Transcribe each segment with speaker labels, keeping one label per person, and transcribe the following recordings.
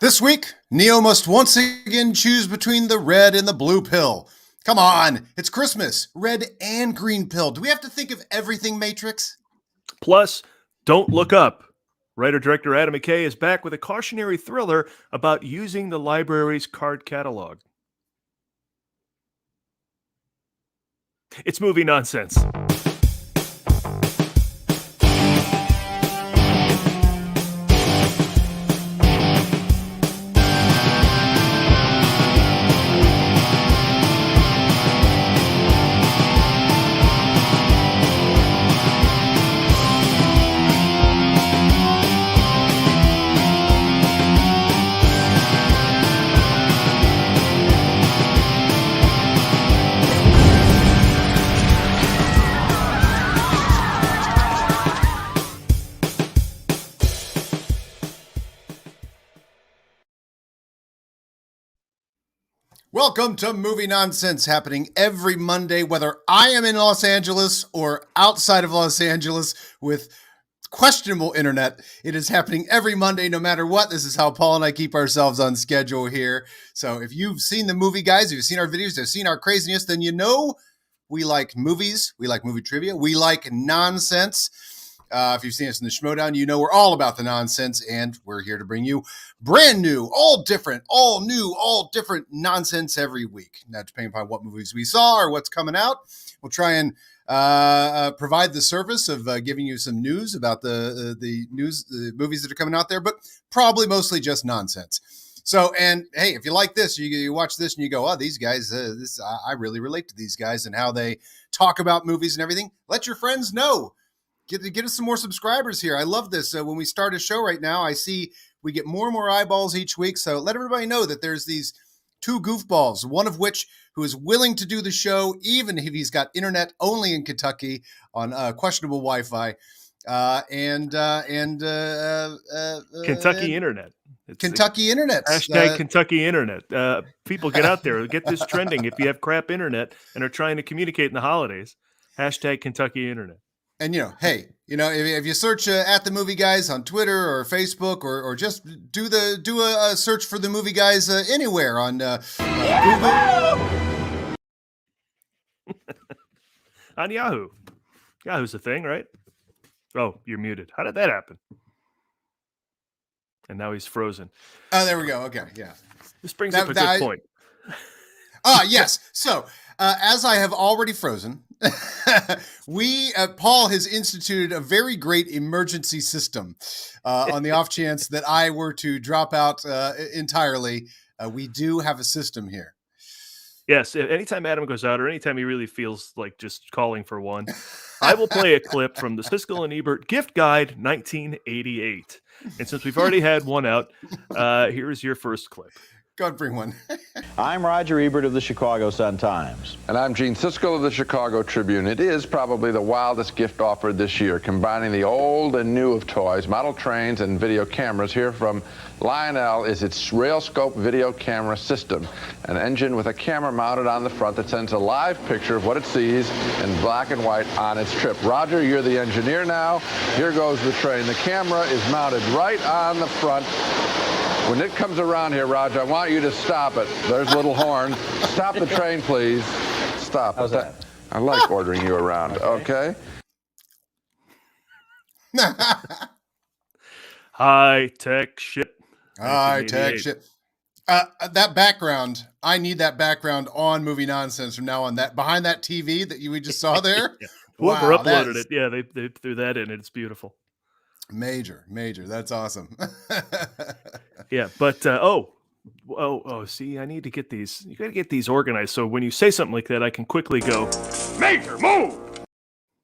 Speaker 1: This week, Neo must once again choose between the red and the blue pill. Come on, it's Christmas. Red and green pill. Do we have to think of everything, Matrix?
Speaker 2: Plus, don't look up. Writer-director Adam McKay is back with a cautionary thriller about using the library's card catalog. It's movie nonsense.
Speaker 1: Welcome to Movie Nonsense, happening every Monday, whether I am in Los Angeles or outside of Los Angeles with questionable internet. It is happening every Monday, no matter what. This is how Paul and I keep ourselves on schedule here. So if you've seen the movie, guys, if you've seen our videos, you've seen our craziness, then you know we like movies, we like movie trivia, we like nonsense. If you've seen us in the Schmodown, you know we're all about the nonsense, and we're here to bring you brand new, all different, all new, all different nonsense every week. Now, depending upon what movies we saw or what's coming out, we'll try and provide the service of giving you some news about the movies that are coming out there, but probably mostly just nonsense. So, and hey, if you like this, you watch this and you go, oh, these guys, I really relate to these guys and how they talk about movies and everything. Let your friends know. Get us some more subscribers here. I love this. When we start a show right now, I see we get more and more eyeballs each week. So let everybody know that there's these two goofballs, one of which who is willing to do the show, even if he's got internet only in Kentucky on questionable Wi-Fi.
Speaker 2: Kentucky Internet.
Speaker 1: It's Kentucky Internet.
Speaker 2: Hashtag Kentucky Internet. People get out there. Get this trending. If you have crap internet and are trying to communicate in the holidays, hashtag Kentucky Internet.
Speaker 1: And, hey, if you search at the Movie Guys on Twitter or Facebook or just do a search for the Movie Guys anywhere on Google.
Speaker 2: On Yahoo. Yahoo's a thing, right? Oh, you're muted. How did that happen? And now he's frozen.
Speaker 1: Oh, there we go. Okay, yeah.
Speaker 2: This brings up a good point.
Speaker 1: Yes. So, as I have already frozen, Paul has instituted a very great emergency system on the off chance that I were to drop out entirely. We do have a system here.
Speaker 2: Yes. Anytime Adam goes out or anytime he really feels like just calling for one, I will play a clip from the Siskel and Ebert Gift Guide 1988. And since we've already had one out, here's your first clip.
Speaker 1: Go ahead, bring one.
Speaker 3: I'm Roger Ebert of the Chicago Sun-Times.
Speaker 4: And I'm Gene Siskel of the Chicago Tribune. It is probably the wildest gift offered this year, combining the old and new of toys, model trains, and video cameras. Here from Lionel is its Railscope video camera system, an engine with a camera mounted on the front that sends a live picture of what it sees in black and white on its trip. Roger, you're the engineer now. Here goes the train. The camera is mounted right on the front. When it comes around here, Roger, I want you to stop it. There's a little horn. Stop the train, please. Stop.
Speaker 3: How's that?
Speaker 4: I like ordering you around, okay?
Speaker 2: High-tech shit.
Speaker 1: High-tech shit. That background, I need that background on Movie Nonsense from now on. That behind that TV that we just saw there.
Speaker 2: Yeah. Whoever uploaded it, yeah, they threw that in. It's beautiful.
Speaker 1: Major. That's awesome.
Speaker 2: Yeah, but see, I need to get these. You got to get these organized. So when you say something like that, I can quickly go, major move.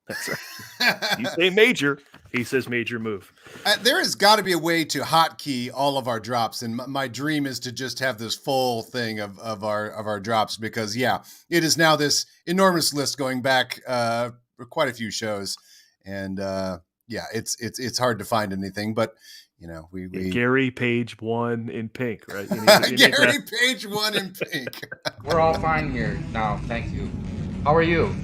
Speaker 2: That's right. You say major, he says major move.
Speaker 1: There has got to be a way to hotkey all of our drops, and my dream is to just have this full thing of our drops because it is now this enormous list going back for quite a few shows, and it's hard to find anything, but we
Speaker 2: Gary Page 1 in pink, right?
Speaker 1: Gary Page 1 in pink.
Speaker 5: We're all fine here now, thank you. How are you?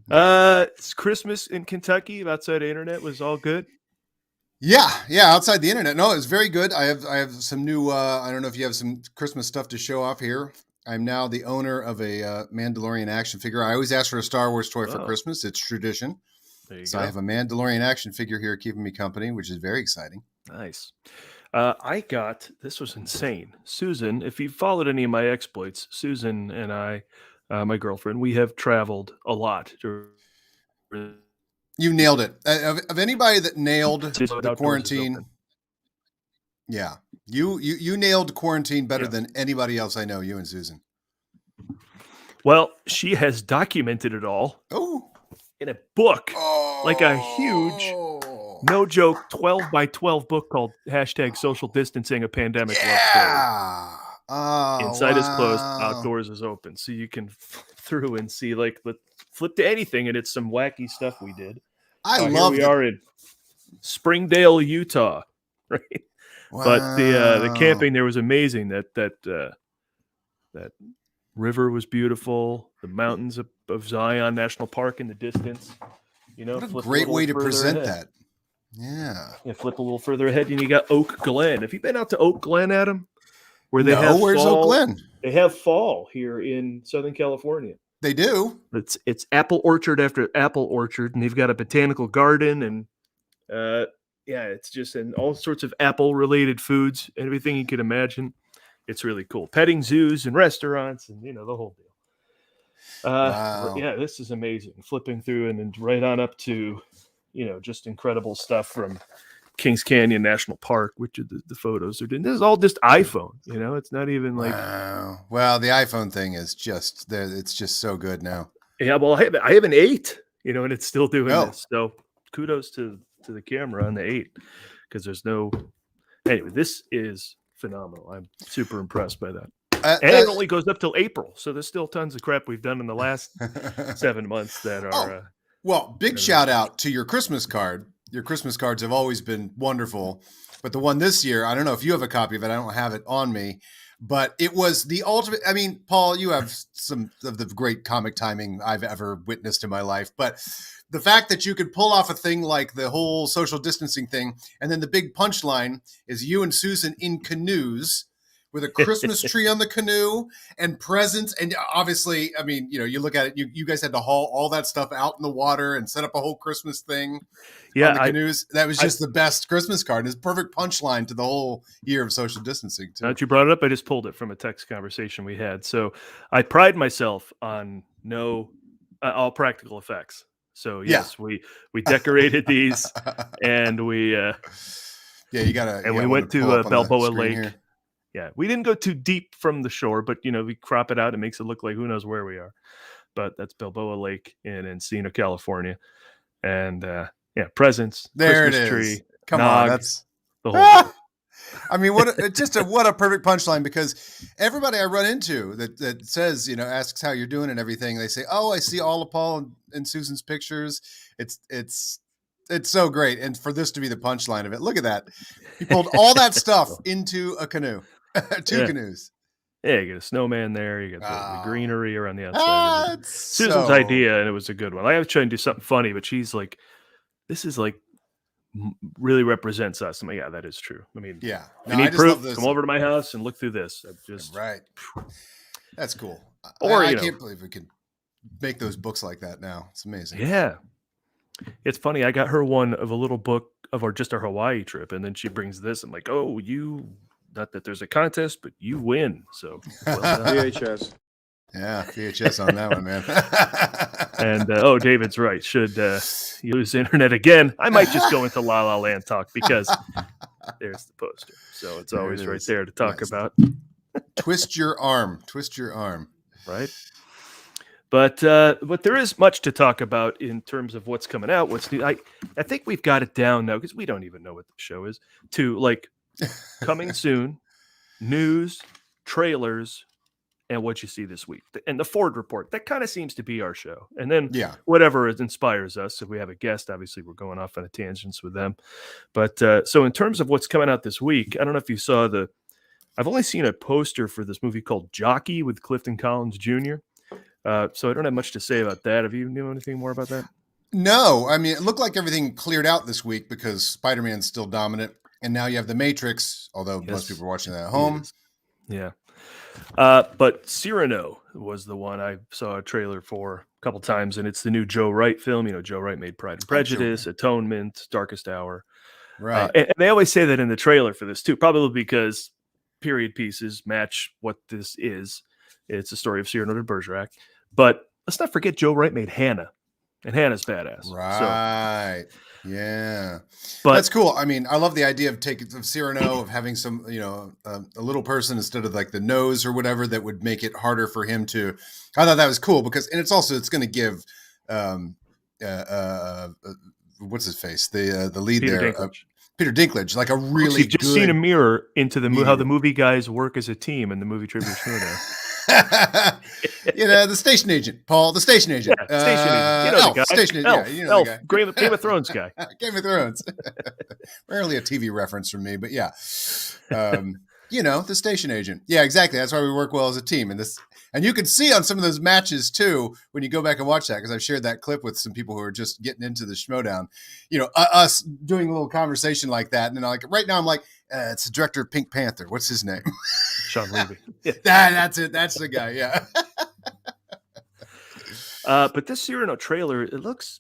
Speaker 2: It's Christmas in Kentucky. Outside of internet was all good.
Speaker 1: Yeah, outside the internet. No, it's very good. I have some new I don't know if you have some Christmas stuff to show off here. I'm now the owner of a Mandalorian action figure. I always ask for a Star Wars toy for
Speaker 2: Oh,
Speaker 1: Christmas. It's tradition.
Speaker 2: there you
Speaker 1: So
Speaker 2: go.
Speaker 1: I have a Mandalorian action figure here keeping me company, which is very exciting.
Speaker 2: Nice. I got this was insane. Susan, if you followed any of my exploits, Susan and I, my girlfriend, we have traveled a lot.
Speaker 1: You nailed it. Of anybody that nailed the
Speaker 2: Outdoors is
Speaker 1: quarantine,
Speaker 2: open.
Speaker 1: yeah. You nailed quarantine better
Speaker 2: Yeah.
Speaker 1: than anybody else I know, you and Susan.
Speaker 2: Well, she has documented it all
Speaker 1: Oh.
Speaker 2: in a book, like a huge, no joke, 12 by 12 book called #Social Distancing, a Pandemic Love Story.
Speaker 1: Yeah. Oh,
Speaker 2: Inside is closed,
Speaker 1: wow.
Speaker 2: outdoors is open. So you can through and see, like, flip to anything, and it's some wacky stuff we did.
Speaker 1: I
Speaker 2: Here
Speaker 1: love
Speaker 2: we
Speaker 1: it.
Speaker 2: are in Springdale, Utah, right?
Speaker 1: Wow.
Speaker 2: But the camping there was amazing. That river was beautiful. The mountains of Zion National Park in the distance. You know,
Speaker 1: What a
Speaker 2: flip
Speaker 1: great
Speaker 2: little
Speaker 1: way to
Speaker 2: further
Speaker 1: present
Speaker 2: ahead.
Speaker 1: that. Yeah.
Speaker 2: Yeah, flip a little further ahead, and you got Oak Glen. Have you been out to Oak Glen, Adam? Where they have
Speaker 1: Where's
Speaker 2: fall?
Speaker 1: Oak Glen?
Speaker 2: They have fall here in Southern California.
Speaker 1: They do.
Speaker 2: It's apple orchard after apple orchard, and they've got a botanical garden, and it's just and all sorts of apple related foods, everything you could imagine. It's really cool. Petting zoos and restaurants, and the whole deal.
Speaker 1: Wow.
Speaker 2: Yeah, this is amazing. Flipping through and then right on up to, just incredible stuff from Kings Canyon National Park, which are the photos are doing. This is all just iPhone. It's not even like.
Speaker 1: Wow. Well, the iPhone thing is just there. It's just so good now.
Speaker 2: Yeah, well, I have an 8, and it's still doing
Speaker 1: Oh.
Speaker 2: this. So kudos to the camera on the 8, because there's no. Anyway, this is phenomenal. I'm super impressed by that. And it only goes up till April, so there's still tons of crap we've done in the last 7 months that are.
Speaker 1: Well, big shout out to your Christmas card. Your Christmas cards have always been wonderful, but the one this year, I don't know if you have a copy of it. I don't have it on me, but it was the ultimate. I mean, Paul, you have some of the great comic timing I've ever witnessed in my life, but the fact that you could pull off a thing like the whole social distancing thing, and then the big punchline is you and Susan in canoes with a Christmas tree on the canoe and presents. And obviously, I mean, you look at it, you guys had to haul all that stuff out in the water and set up a whole Christmas thing on the canoes. That was just the best Christmas card. It's perfect punchline to the whole year of social distancing, too.
Speaker 2: Now that you brought it up, I just pulled it from a text conversation we had. So I pride myself on all practical effects. So yes, we decorated these, and we
Speaker 1: you gotta.
Speaker 2: And we went to Balboa Lake. Here. Yeah, we didn't go too deep from the shore, but we crop it out. It makes it look like who knows where we are. But that's Balboa Lake in Encino, California, and presents.
Speaker 1: There
Speaker 2: Christmas
Speaker 1: it is.
Speaker 2: Tree.
Speaker 1: Come
Speaker 2: nog,
Speaker 1: on, that's
Speaker 2: the whole.
Speaker 1: I mean, what a perfect punchline, because everybody I run into that says, asks how you're doing and everything, they say, "Oh, I see all of Paul and Susan's pictures. It's so great." And for this to be the punchline of it, look at that. He pulled all that stuff into a canoe, two canoes.
Speaker 2: Yeah, you get a snowman there. You got the greenery around the outside. Susan's idea, and it was a good one. I was trying to do something funny, but she's like, "This is like really represents us." I'm like, "Yeah, that is true." I mean,
Speaker 1: yeah.
Speaker 2: If you need proof, come over to my house and look through this.
Speaker 1: Right. That's cool.
Speaker 2: Or
Speaker 1: I can't believe we could make those books like that now. It's amazing.
Speaker 2: Yeah. It's funny. I got her one of a little book of our Hawaii trip, and then she brings this. I'm like, "Oh, not that there's a contest, but you win." So well done.
Speaker 6: VHS.
Speaker 1: Yeah, VHS on that one, man.
Speaker 2: And David's right. Should you lose internet again, I might just go into La La Land talk, because there's the poster. So it's always right there to talk about.
Speaker 1: Twist your arm.
Speaker 2: Right. But there is much to talk about in terms of what's coming out, what's new. I think we've got it down now, because we don't even know what the show is. To like coming soon, news, trailers, and what you see this week, and the Ford Report. That kind of seems to be our show. And then whatever inspires us. If we have a guest, obviously we're going off on a tangents with them. But so in terms of what's coming out this week, I don't know if you saw I've only seen a poster for this movie called Jockey with Clifton Collins Jr. So I don't have much to say about that. Have you knew anything more about that?
Speaker 1: No, I mean, it looked like everything cleared out this week because Spider-Man's still dominant. And now you have The Matrix, although most people are watching that at home.
Speaker 2: Yeah. But Cyrano was the one I saw a trailer for a couple times, and it's the new Joe Wright film. You know, Joe Wright made Pride and Prejudice, Atonement, Darkest Hour.
Speaker 1: Right.
Speaker 2: And they always say that in the trailer for this too, probably because period pieces match what this is. It's a story of Cyrano de Bergerac. But let's not forget Joe Wright made Hannah, and Hannah's badass.
Speaker 1: Right.
Speaker 2: So,
Speaker 1: yeah.
Speaker 2: but
Speaker 1: That's cool. I mean, I love the idea of Cyrano, of having some, a little person instead of like the nose or whatever that would make it harder for him to. I thought that was cool because, and it's going to give, what's his face? The lead
Speaker 2: Peter
Speaker 1: there,
Speaker 2: Dinklage.
Speaker 1: Peter Dinklage, like a really
Speaker 2: You've just seen a mirror into how the movie guys work as a team in the movie Trivia Showdown.
Speaker 1: The station agent, Paul, the station agent.
Speaker 2: Yeah, station agent. You know
Speaker 1: Elf,
Speaker 2: the guy.
Speaker 1: station agent.
Speaker 2: Elf,
Speaker 1: Yeah, you know the guy.
Speaker 2: Game of Thrones guy.
Speaker 1: Game of Thrones. Rarely a TV reference from me, but yeah. The station agent. Yeah, exactly. That's why we work well as a team. And you can see on some of those matches too, when you go back and watch that, because I've shared that clip with some people who are just getting into the Schmodown, us doing a little conversation like that. And then right now I'm like, it's the director of Pink Panther. What's his name?
Speaker 2: Sean Levy. Yeah.
Speaker 1: That's it. That's the guy. Yeah.
Speaker 2: But this Cyrano trailer, it looks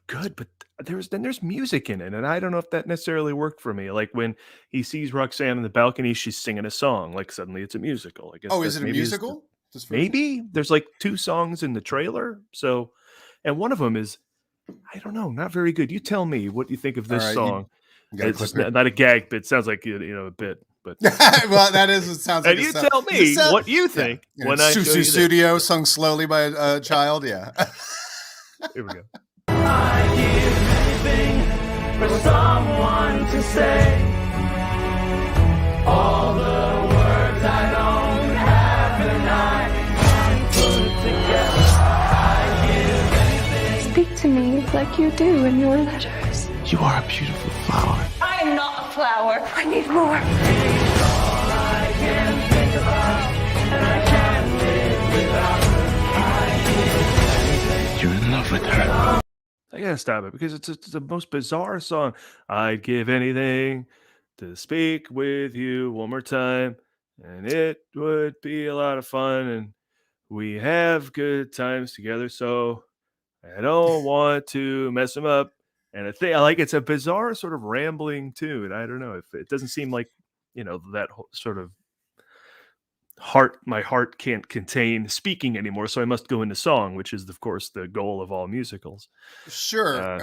Speaker 2: good, but there's music in it, and I don't know if that necessarily worked for me. Like when he sees Roxanne in the balcony, she's singing a song. Like suddenly it's a musical. I guess.
Speaker 1: Oh, is it a musical?
Speaker 2: Maybe there's like 2 songs in the trailer. So, and one of them is, I don't know, not very good. You tell me what you think of this song. It's not a gag bit. Sounds like a bit, but
Speaker 1: well, that is. It sounds like.
Speaker 2: And you tell me what you think when I
Speaker 1: Susu Studio sung slowly by a child. Yeah.
Speaker 2: Here we go.
Speaker 6: I give anything for someone to say all the words I don't have and I put together. I give anything. Speak to me like you do in your letters.
Speaker 7: You are a beautiful flower.
Speaker 6: I am not a flower. I need more. It's all I can think about, and I can't live without her.
Speaker 7: You're in love with her.
Speaker 2: I gotta stop it because it's the most bizarre song. I'd give anything to speak with you one more time, and it would be a lot of fun, and we have good times together. So I don't want to mess them up. And I think it's a bizarre sort of rambling tune. I don't know if it doesn't seem like that sort of my heart can't contain speaking anymore, so I must go into song, which is of course the goal of all musicals.
Speaker 1: Sure.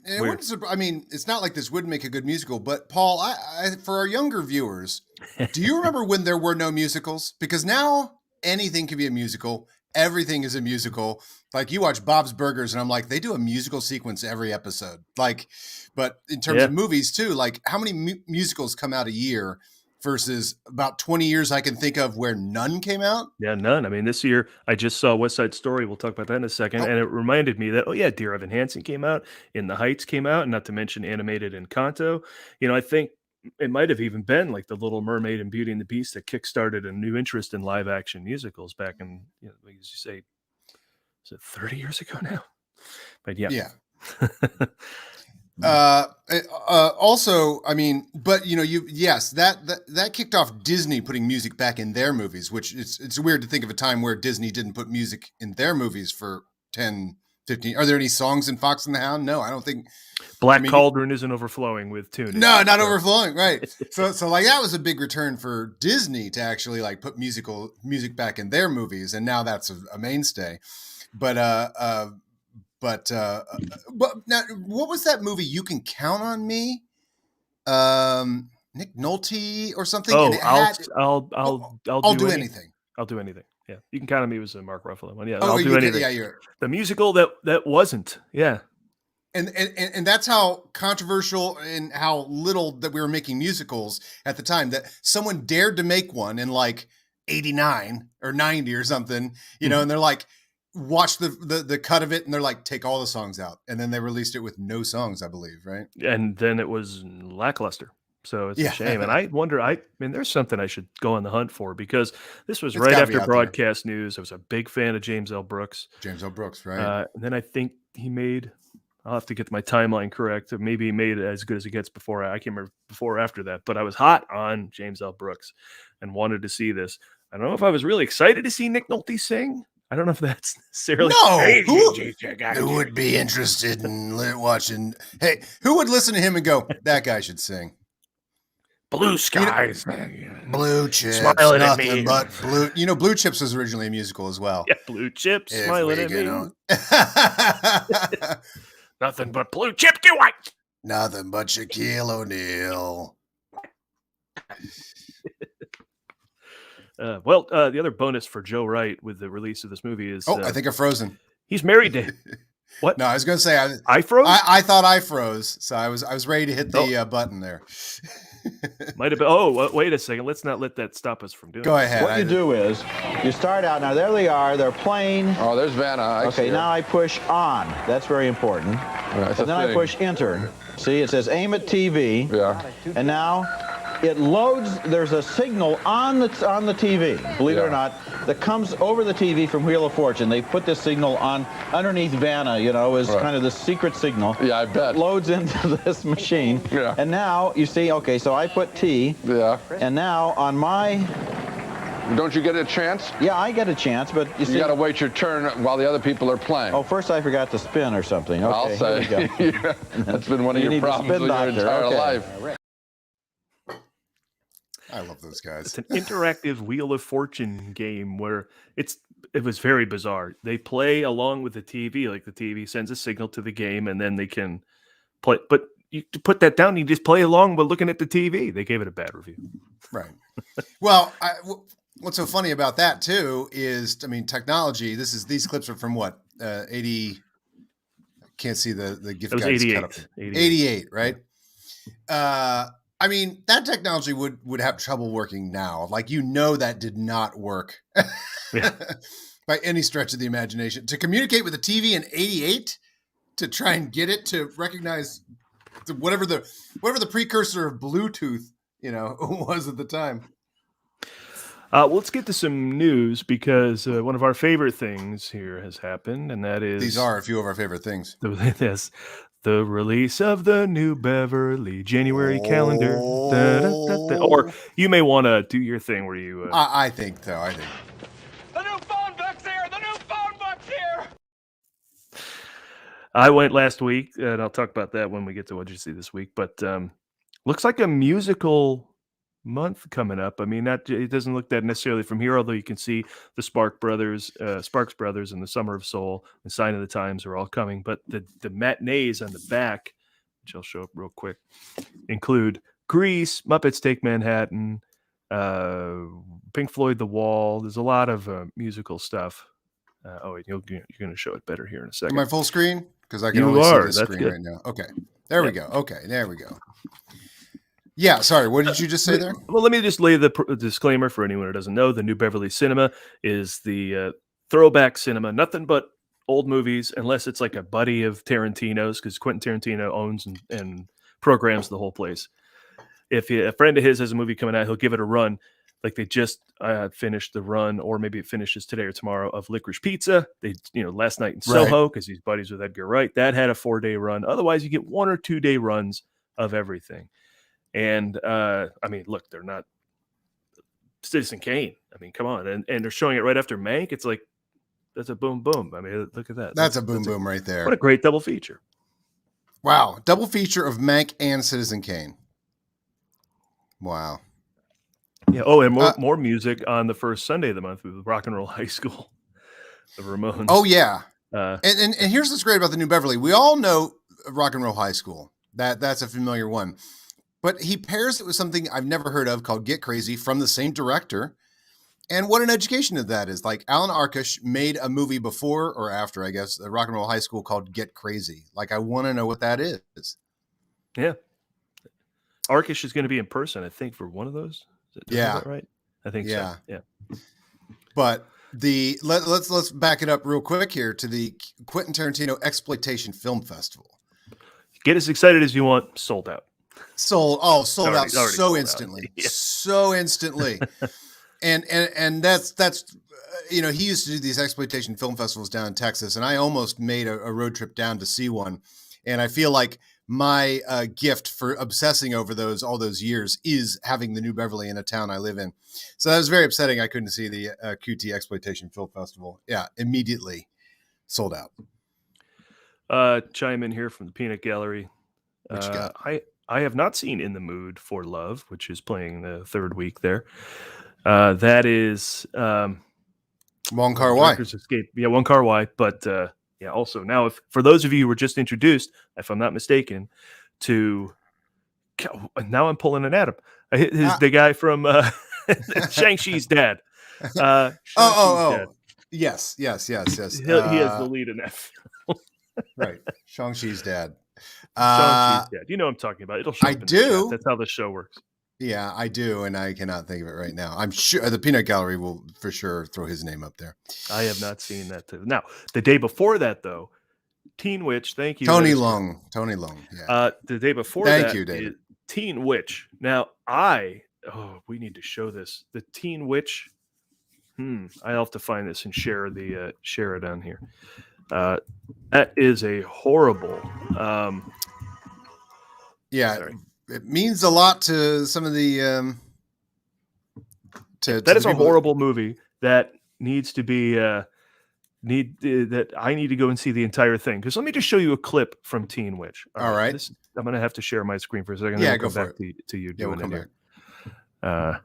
Speaker 1: It's not like this would make a good musical, but Paul, I for our younger viewers, do you remember when there were no musicals? Because now anything can be a musical. Everything is a musical. Like you watch Bob's Burgers and I'm like, they do a musical sequence every episode. Like, but in terms of movies too, like how many musicals come out a year versus about 20 years I can think of where none came out?
Speaker 2: Yeah, none. I mean, this year I just saw West Side Story. We'll talk about that in a second. And it reminded me that, Dear Evan Hansen came out, In the Heights came out, and not to mention Animated Encanto. I think it might have even been like The Little Mermaid and Beauty and the Beast that kickstarted a new interest in live action musicals back in, as you say, is it 30 years ago now? But yeah.
Speaker 1: Also, I mean, but that kicked off Disney putting music back in their movies, which it's weird to think of a time where Disney didn't put music in their movies for 10, 15. Are there any songs in Fox and the Hound? No, I don't think.
Speaker 2: Cauldron isn't overflowing with tuning.
Speaker 1: No, not overflowing. Right. So like that was a big return for Disney to actually like put music back in their movies. And now that's a mainstay. But now, what was that movie? You Can Count on Me? Nick Nolte or something?
Speaker 2: Oh,
Speaker 1: I'll do anything.
Speaker 2: I'll do anything. Yeah, You Can Count on Me was a Mark Ruffalo one. Yeah,
Speaker 1: I'll
Speaker 2: do anything. The musical that wasn't. Yeah,
Speaker 1: and that's how controversial and how little that we were making musicals at the time. That someone dared to make one in like 89 or 90 or something, and they're like, watch the cut of it, and they're like, take all the songs out, and then they released it with no songs, I believe, right?
Speaker 2: And then it was lackluster. So it's a shame. And I wonder, there's something I should go on the hunt for, because this was right after Broadcast News. I was a big fan of James L. Brooks.
Speaker 1: Right.
Speaker 2: And then I think he made. I'll have to get my timeline correct. Maybe he made it As Good as It Gets before. I can't remember before or after that. But I was hot on James L. Brooks and wanted to see this. I don't know if I was really excited to see Nick Nolte sing. I don't know if that's necessarily.
Speaker 1: No, who would be interested in watching? Hey, who would listen to him and go, "That guy should sing"?
Speaker 2: Blue skies,
Speaker 1: Blue Chips,
Speaker 2: smiling at
Speaker 1: nothing
Speaker 2: me.
Speaker 1: but blue. You know, Blue Chips was originally a musical as well.
Speaker 2: Yeah, Blue Chips smiling at me. Nothing but blue chip do I.
Speaker 1: Nothing but Shaquille O'Neal.
Speaker 2: The other bonus for Joe Wright with the release of this movie is
Speaker 1: I think I'm frozen.
Speaker 2: He's married to what?
Speaker 1: No, I was going to say
Speaker 2: I froze.
Speaker 1: I thought I froze, so I was ready to hit the button there.
Speaker 2: Might have been. Wait a second. Let's not let that stop us from doing.
Speaker 1: Go ahead.
Speaker 3: What you do is you start out. Now there they are. They're playing.
Speaker 4: Oh, there's Vanna.
Speaker 3: Okay, now I push on. That's very important.
Speaker 4: Right,
Speaker 3: And then I push enter. See, it says aim at TV.
Speaker 4: Yeah.
Speaker 3: And now it loads. There's a signal on the TV. Believe it or not, that comes over the TV from Wheel of Fortune. They put this signal on underneath Vanna. You know, is kind of the secret signal.
Speaker 4: Yeah, I bet.
Speaker 3: Loads into this machine.
Speaker 4: Yeah.
Speaker 3: And now you see. Okay, so I put T.
Speaker 4: Yeah.
Speaker 3: And now on my.
Speaker 4: Don't you get a chance?
Speaker 3: Yeah, I get a chance, but you see.
Speaker 4: You got to wait your turn while the other people are playing.
Speaker 3: Oh, first I forgot to spin or something. Okay,
Speaker 4: I'll say.
Speaker 3: here we go.
Speaker 4: Yeah, that's been one of
Speaker 3: You
Speaker 4: your
Speaker 3: need the
Speaker 4: problems
Speaker 3: spin
Speaker 4: in your
Speaker 3: doctor.
Speaker 4: entire
Speaker 3: Okay.
Speaker 4: life.
Speaker 1: I love those guys.
Speaker 2: It's an interactive Wheel of Fortune game where it was very bizarre. They play along with the TV, like the TV sends a signal to the game, and then they can play. But you put that down, you just play along by looking at the TV. They gave it a bad review.
Speaker 1: Right. Well, what's so funny about that too is, I mean, technology. These clips are from what 80. Can't see the gift.
Speaker 2: It was
Speaker 1: guides
Speaker 2: 88.
Speaker 1: cut up. 88, right? I mean, that technology would have trouble working now. Like, that did not work by any stretch of the imagination. To communicate with a TV in 88, to try and get it to recognize whatever the precursor of Bluetooth, was at the time.
Speaker 2: Let's get to some news because one of our favorite things here has happened, and that is
Speaker 1: These are a few of our favorite things.
Speaker 2: The release of the new Beverly January calendar. Da, da, da, da. Or you may want to do your thing where you.
Speaker 1: I think so. I think.
Speaker 8: The new phone book's here! The new phone book's here!
Speaker 2: I went last week, and I'll talk about that when we get to what you see this week. But looks like a musical month coming up. I mean, it doesn't look that necessarily from here, although you can see the Sparks Brothers and the Summer of Soul and Sign of the Times are all coming. But the matinees on the back, which I'll show up real quick, include Grease, Muppets Take Manhattan, Pink Floyd, The Wall. There's a lot of musical stuff. Wait, you're going to show it better here in a second.
Speaker 1: Am I full screen? Because I can
Speaker 2: You
Speaker 1: only
Speaker 2: are.
Speaker 1: see this
Speaker 2: That's
Speaker 1: screen
Speaker 2: good.
Speaker 1: right now. Okay, there we go. Okay, there we go. Yeah, sorry. What did you just say there?
Speaker 2: Well, let me just lay the disclaimer for anyone who doesn't know. The new Beverly Cinema is the throwback cinema, nothing but old movies, unless it's like a buddy of Tarantino's, because Quentin Tarantino owns and programs the whole place. If a friend of his has a movie coming out, he'll give it a run. Like they just finished the run, or maybe it finishes today or tomorrow, of Licorice Pizza. They, last night in Soho, because he's buddies with Edgar Wright. That had a 4-day run. Otherwise, you get 1 or 2 day runs of everything. And I mean, look, they're not Citizen Kane. I mean, come on, and they're showing it right after Mank. It's like that's a boom boom. I mean, look at that.
Speaker 1: That's a boom boom right there.
Speaker 2: What a great double feature!
Speaker 1: Wow, double feature of Mank and Citizen Kane. Wow.
Speaker 2: Yeah. Oh, and more music on the first Sunday of the month with Rock and Roll High School, the Ramones.
Speaker 1: Oh yeah. And here's what's great about the new Beverly. We all know Rock and Roll High School. That's a familiar one. But he pairs it with something I've never heard of called Get Crazy from the same director. And what an education of that is. Like, Alan Arkush made a movie before or after, I guess, the Rock and Roll High School called Get Crazy. Like, I want to know what that is.
Speaker 2: Yeah. Arkush is going to be in person, I think, for one of those. Is that right? I think so. Yeah.
Speaker 1: But let's back it up real quick here to the Quentin Tarantino Exploitation Film Festival.
Speaker 2: Get as excited as you want. Sold out.
Speaker 1: Sold out
Speaker 2: already
Speaker 1: so
Speaker 2: sold
Speaker 1: instantly.
Speaker 2: out. Yeah.
Speaker 1: So instantly. And that's he used to do these exploitation film festivals down in Texas, and I almost made a road trip down to see one. And I feel like my gift for obsessing over all those years is having the New Beverly in a town I live in. So that was very upsetting. I couldn't see the QT Exploitation Film Festival. Yeah, immediately sold out.
Speaker 2: Chime in here from the Peanut Gallery.
Speaker 1: What you got?
Speaker 2: I have not seen In the Mood for Love, which is playing the third week there. That is
Speaker 1: Wong Kar-wai.
Speaker 2: Escape. Yeah, Wong Kar-wai. But yeah, also now, for those of you who were just introduced, if I'm not mistaken, now I'm pulling an Adam. The guy from Shang-Chi's dad.
Speaker 1: Dad. Yes.
Speaker 2: He is the lead in that film.
Speaker 1: Right. Shang-Chi's dad.
Speaker 2: Shang-Chi's dad. You know what I'm talking about. It'll show up in the chat. That's how the show works.
Speaker 1: Yeah, I do, and I cannot think of it right now. I'm sure the Peanut Gallery will for sure throw his name up there.
Speaker 2: I have not seen that. Now, the day before that, though, Teen Witch. Thank you,
Speaker 1: Tony Long. Yeah.
Speaker 2: The day before
Speaker 1: thank you, David.
Speaker 2: Teen Witch. Now, we need to show this. The Teen Witch. I'll have to find this and share it on here. That is a horrible.
Speaker 1: Sorry. It means a lot to some of the.
Speaker 2: That is a horrible movie that needs to be that I need to go and see the entire thing. Because let me just show you a clip from Teen Witch.
Speaker 1: All right.
Speaker 2: I'm going to have to share my screen for a second.
Speaker 1: Yeah,
Speaker 2: go
Speaker 1: for
Speaker 2: back
Speaker 1: it.
Speaker 2: to you
Speaker 1: Yeah,
Speaker 2: doing
Speaker 1: we'll
Speaker 2: it here.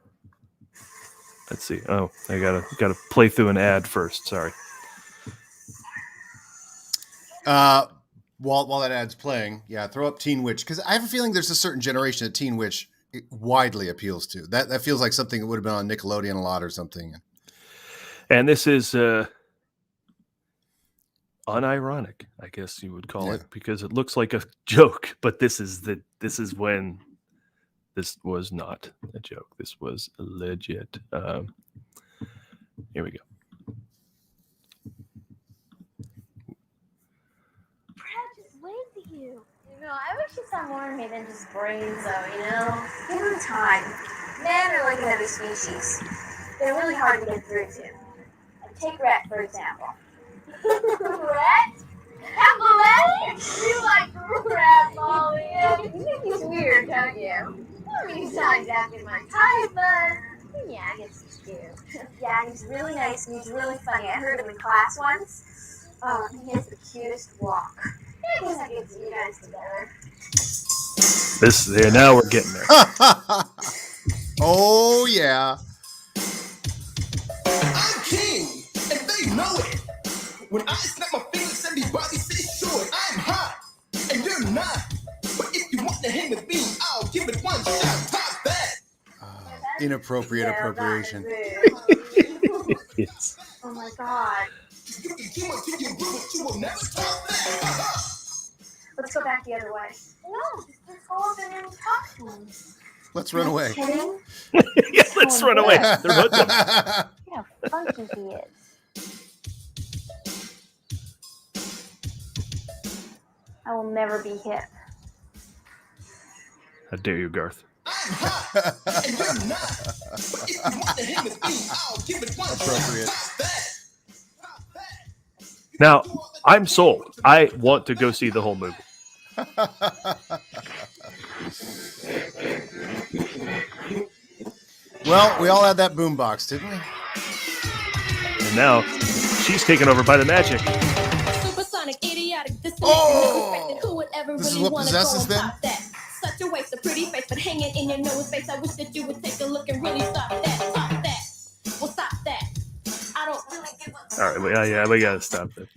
Speaker 2: Let's see. Oh, I gotta play through an ad first. Sorry.
Speaker 1: While that ad's playing, throw up Teen Witch, because I have a feeling there's a certain generation that Teen Witch widely appeals to. That feels like something that would have been on Nickelodeon a lot or something.
Speaker 2: And this is unironic, I guess you would call it, because it looks like a joke, but this is when this was not a joke. This was legit. Here we go.
Speaker 9: I wish you saw more of me than just brains, though, Give them time. Men are like another species. They're really hard to get through to. Take Rhett, for example. Rhett? Athletic? You like Rhett, Molly. You think he's weird, don't you? I mean, he's not exactly my type, but yeah, I guess he's cute. Yeah, he's really nice and he's really funny. I heard him in class once. He has the cutest walk. I guess I could see you guys together.
Speaker 2: Now we're getting there.
Speaker 1: Oh, yeah.
Speaker 10: I'm king, and they know it. When I snap my fingers, everybody say sure, I'm hot, and you're not. But if you want to hang with me, I'll give it one shot. Pop that.
Speaker 1: Inappropriate appropriation.
Speaker 2: Yes.
Speaker 9: Oh my God.
Speaker 10: You can do it to your room, but you will never top that.
Speaker 9: Let's go back the other way. No, just go up and talk to him.
Speaker 1: Let's run away.
Speaker 9: Kidding?
Speaker 2: Yeah, let's run away. They're hoodlums.
Speaker 9: You know how funky he is. I will never be hip.
Speaker 2: How dare you, Garth?
Speaker 10: I'm hot, and you're not. But if you want to hang with me, I'll give it one
Speaker 1: Appropriate.
Speaker 10: Pop that.
Speaker 2: Now, I'm sold. I want to go see the whole movie.
Speaker 1: Well, we all had that boombox, didn't we?
Speaker 2: And now she's taken over by the magic.
Speaker 1: Oh! This is what possesses them?
Speaker 11: Such a waste of pretty face, but hanging in your nose face. I wish that you would take a look and really stop that. Stop that. Well, stop that. I don't really give a.
Speaker 2: All right, we gotta stop that.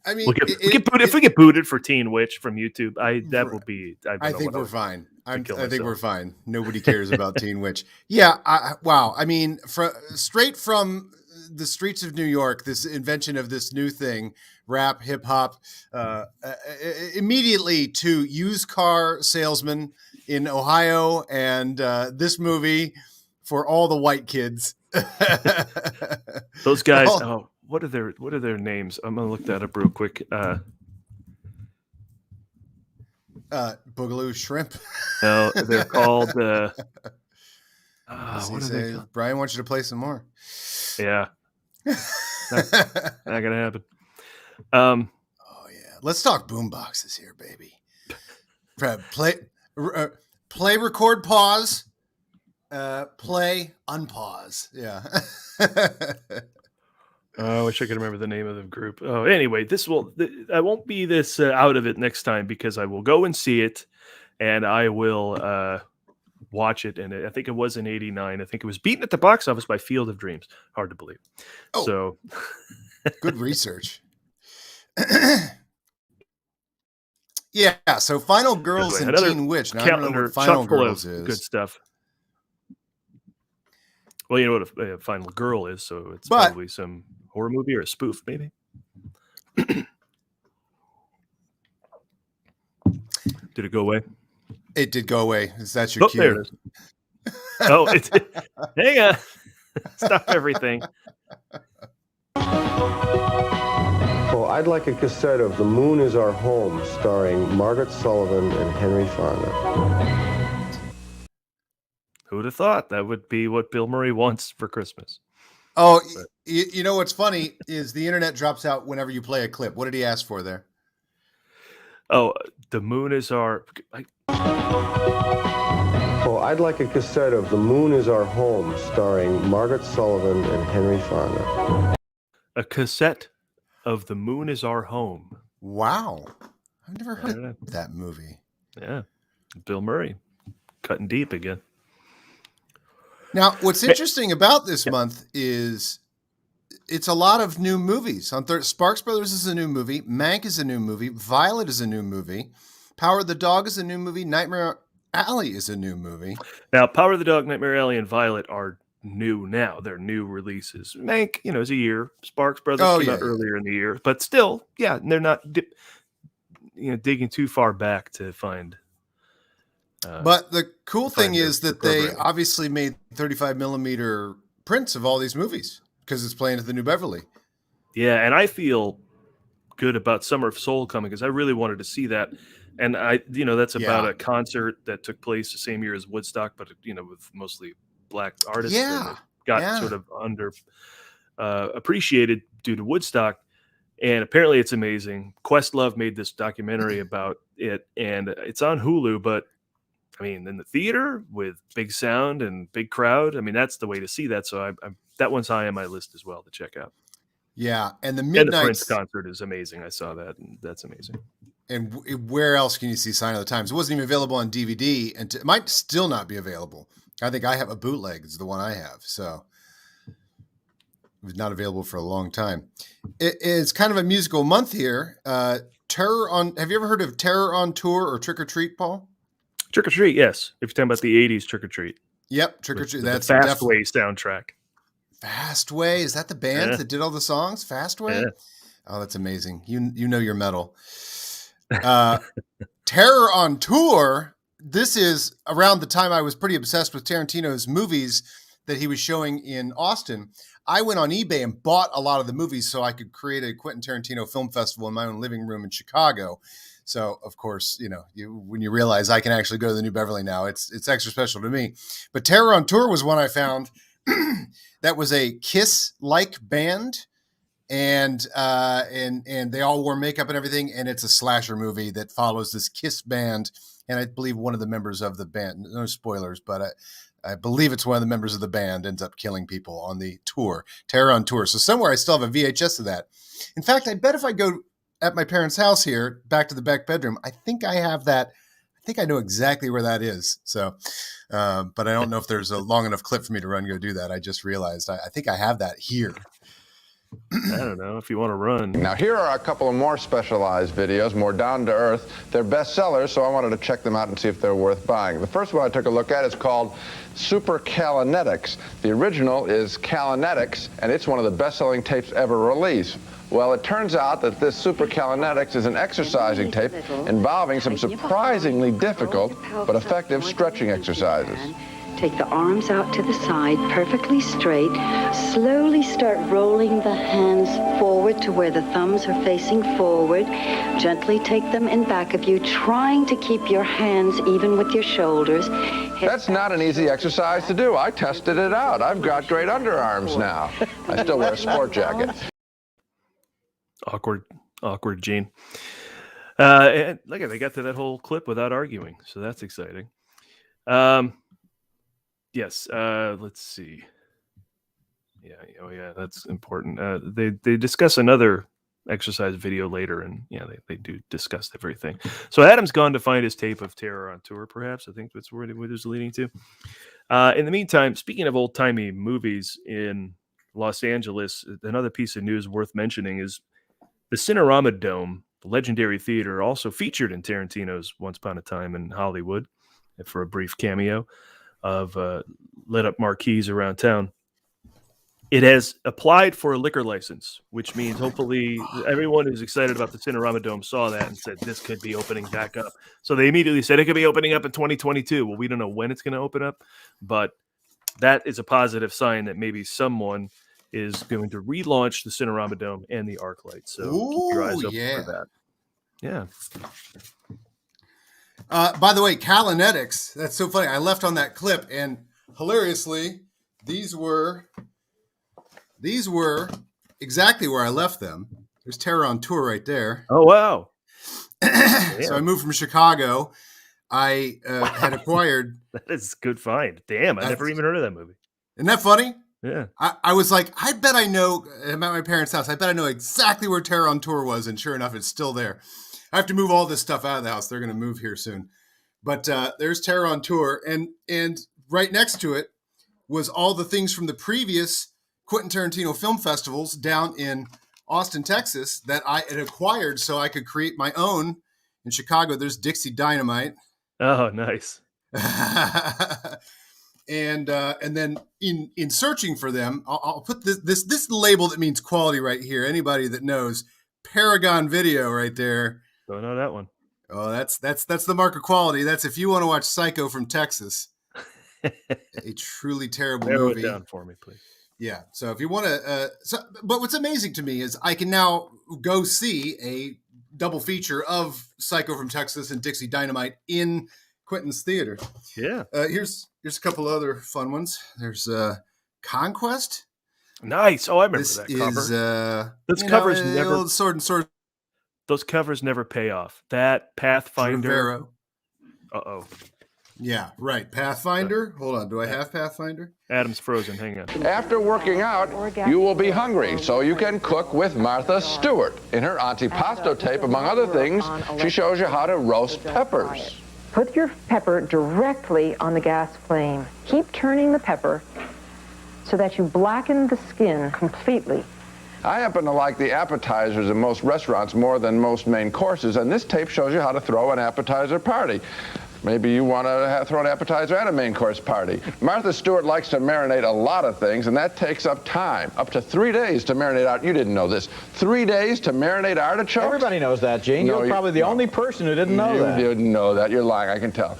Speaker 1: I mean,
Speaker 2: if we get booted for Teen Witch from YouTube, that will be.
Speaker 1: I think we're fine. I think we're fine. Nobody cares about Teen Witch. Yeah. Wow. I mean, straight from the streets of New York, this invention of this new thing, rap, hip hop, immediately to used car salesman in Ohio, and this movie for all the white kids.
Speaker 2: Those guys. What are their names? I'm gonna look that up real quick.
Speaker 1: Boogaloo Shrimp.
Speaker 2: No, they're called. What are they called?
Speaker 1: Brian wants you to play some more.
Speaker 2: Yeah. Not gonna happen.
Speaker 1: Oh yeah, let's talk boomboxes here, baby. Play, record, pause, play, unpause. Yeah.
Speaker 2: I wish I could remember the name of the group. Oh, anyway, I won't be this out of it next time because I will go and see it, and I will watch it. And I think it was in '89. I think it was beaten at the box office by Field of Dreams. Hard to believe.
Speaker 1: Oh,
Speaker 2: so
Speaker 1: good research. Yeah. So Final Girls and Teen Witch. Now, I don't know what Final Girls is.
Speaker 2: Good stuff. Well, you know what a Final Girl is, so it's probably some horror movie or a spoof, maybe. Did it go away?
Speaker 1: It did go away. Is that your cue?
Speaker 2: There it is. Oh, hang on. Stop everything.
Speaker 12: Well, I'd like a cassette of The Moon Is Our Home, starring Margaret Sullivan and Henry Fonda.
Speaker 2: Who would have thought that would be what Bill Murray wants for Christmas?
Speaker 1: Oh, you know what's funny is the internet drops out whenever you play a clip. What did he ask for there?
Speaker 2: Oh, The Moon Is Our...
Speaker 12: Well, I'd like a cassette of The Moon Is Our Home, starring Margaret Sullivan and Henry Fonda.
Speaker 2: A cassette of The Moon Is Our Home.
Speaker 1: Wow. I've never heard of that movie.
Speaker 2: Yeah. Bill Murray. Cutting deep again.
Speaker 1: Now, what's interesting about this month is it's a lot of new movies. Sparks Brothers is a new movie. Mank is a new movie. Violet is a new movie. Power of the Dog is a new movie. Nightmare Alley is a new movie.
Speaker 2: Now, Power of the Dog, Nightmare Alley, and Violet are new now. They're new releases. Mank, is a year. Sparks Brothers came out earlier in the year. But still, yeah, they're not digging too far back to find...
Speaker 1: but the cool thing is that they obviously made 35 millimeter prints of all these movies because it's playing at the New Beverly.
Speaker 2: Yeah, and I feel good about Summer of Soul coming because I really wanted to see that. And that's about a concert that took place the same year as Woodstock, but with mostly black artists.
Speaker 1: Yeah,
Speaker 2: got sort of under appreciated due to Woodstock. And apparently it's amazing. Questlove made this documentary about it, and it's on Hulu, but in the theater with big sound and big crowd, that's the way to see that. So that one's high on my list as well to check out.
Speaker 1: Yeah, and the
Speaker 2: Prince concert is amazing. I saw that, and that's amazing.
Speaker 1: And where else can you see Sign of the Times? It wasn't even available on DVD, and it might still not be available. I think I have a bootleg. It's the one I have, so it was not available for a long time. It's kind of a musical month here. Have you ever heard of Terror on Tour or Trick or Treat, Paul?
Speaker 2: Trick or Treat, yes. If you're talking about the 80s Trick or Treat.
Speaker 1: Yep, Trick or Treat.
Speaker 2: That's the Fastway soundtrack.
Speaker 1: Fastway? Is that the band that did all the songs? Fastway? Yeah. Oh, that's amazing. You know your metal. Terror on Tour. This is around the time I was pretty obsessed with Tarantino's movies that he was showing in Austin. I went on eBay and bought a lot of the movies so I could create a Quentin Tarantino film festival in my own living room in Chicago. So, of course, when you realize I can actually go to the New Beverly now, it's extra special to me. But Terror on Tour was one I found that was a Kiss-like band, and they all wore makeup and everything, and it's a slasher movie that follows this Kiss band, and I believe one of the members of the band, no spoilers, but I believe it's one of the members of the band ends up killing people on the tour, Terror on Tour. So somewhere I still have a VHS of that. In fact, I bet if I go at my parents' house here, back to the back bedroom, I think I have that. I think I know exactly where that is. So, but I don't know if there's a long enough clip for me to run go do that. I just realized I think I have that here.
Speaker 2: I don't know if you want to run.
Speaker 4: Now, here are a couple of more specialized videos, more down to earth. They're bestsellers, so I wanted to check them out and see if they're worth buying. The first one I took a look at is called Supercalinetics. The original is Calinetics, and it's one of the best-selling tapes ever released. Well, it turns out that this Supercalinetics is an exercising tape involving some surprisingly difficult but effective stretching exercises.
Speaker 13: Take the arms out to the side, perfectly straight. Slowly start rolling the hands forward to where the thumbs are facing forward. Gently take them in back of you, trying to keep your hands even with your shoulders.
Speaker 4: That's not an easy exercise to do. I tested it out. I've got great underarms now. I still wear a sport jacket.
Speaker 2: Awkward Gene. And look at, they got to that whole clip without arguing, so that's exciting. Yes. Let's see. Yeah. That's important. They discuss another exercise video later, and they do discuss everything. So Adam's gone to find his tape of Terror on Tour. Perhaps I think that's where it was leading to. In the meantime, speaking of old timey movies in Los Angeles, another piece of news worth mentioning is the Cinerama Dome, the legendary theater, also featured in Tarantino's Once Upon a Time in Hollywood for a brief cameo of lit up marquees around town. It has applied for a liquor license, which means hopefully everyone who's excited about the Cinerama Dome saw that and said this could be opening back up. So they immediately said it could be opening up in 2022. Well, we don't know when it's going to open up, but that is a positive sign that maybe someone is going to relaunch the Cinerama Dome and the ArcLight. So keep your eyes open for that. Yeah.
Speaker 1: By the way, Kalinetics, that's so funny. I left on that clip, and hilariously, these were exactly where I left them. There's Terror on Tour right there.
Speaker 2: Oh, wow.
Speaker 1: So I moved from Chicago. I had acquired.
Speaker 2: That is a good find. Damn, I never even heard of that movie.
Speaker 1: Isn't that funny?
Speaker 2: Yeah.
Speaker 1: I was like, I bet I know. I'm at my parents' house. I bet I know exactly where Terror on Tour was, and sure enough, it's still there. I have to move all this stuff out of the house. They're going to move here soon. But there's Terror on Tour, and right next to it was all the things from the previous Quentin Tarantino film festivals down in Austin, Texas, that I had acquired so I could create my own. In Chicago, there's Dixie Dynamite.
Speaker 2: Oh, nice.
Speaker 1: And then in searching for them, I'll put this label that means quality right here. Anybody that knows Paragon Video right there.
Speaker 2: Don't know that one.
Speaker 1: Oh, that's the mark of quality. That's if you want to watch Psycho from Texas, a truly terrible movie.
Speaker 2: Narrow it down for me, please.
Speaker 1: Yeah. So if you want to, but what's amazing to me is I can now go see a double feature of Psycho from Texas and Dixie Dynamite in Quentin's theater.
Speaker 2: Yeah.
Speaker 1: Here's a couple other fun ones. There's Conquest.
Speaker 2: Nice. Oh, I remember
Speaker 1: this
Speaker 2: that cover.
Speaker 1: This
Speaker 2: covers never
Speaker 1: sword and sword.
Speaker 2: Those covers never pay off. That Pathfinder.
Speaker 1: Rivero.
Speaker 2: Uh-oh.
Speaker 1: Yeah, right. Pathfinder. Hold on. Do I have Pathfinder?
Speaker 2: Adam's frozen. Hang on.
Speaker 4: After working out, you will be hungry, so you can cook with Martha Stewart. In her antipasto tape, among other things, she shows you how to roast peppers.
Speaker 14: Put your pepper directly on the gas flame. Keep turning the pepper so that you blacken the skin completely.
Speaker 4: I happen to like the appetizers in most restaurants more than most main courses, and this tape shows you how to throw an appetizer party. Maybe you want to throw an appetizer and a main course party. Martha Stewart likes to marinate a lot of things, and that takes up time. Up to 3 days to marinate out. You didn't know this. 3 days to marinate artichokes?
Speaker 3: Everybody knows that, Gene.
Speaker 4: No,
Speaker 3: You're probably the only person who didn't know that.
Speaker 4: You didn't know that. You're lying, I can tell.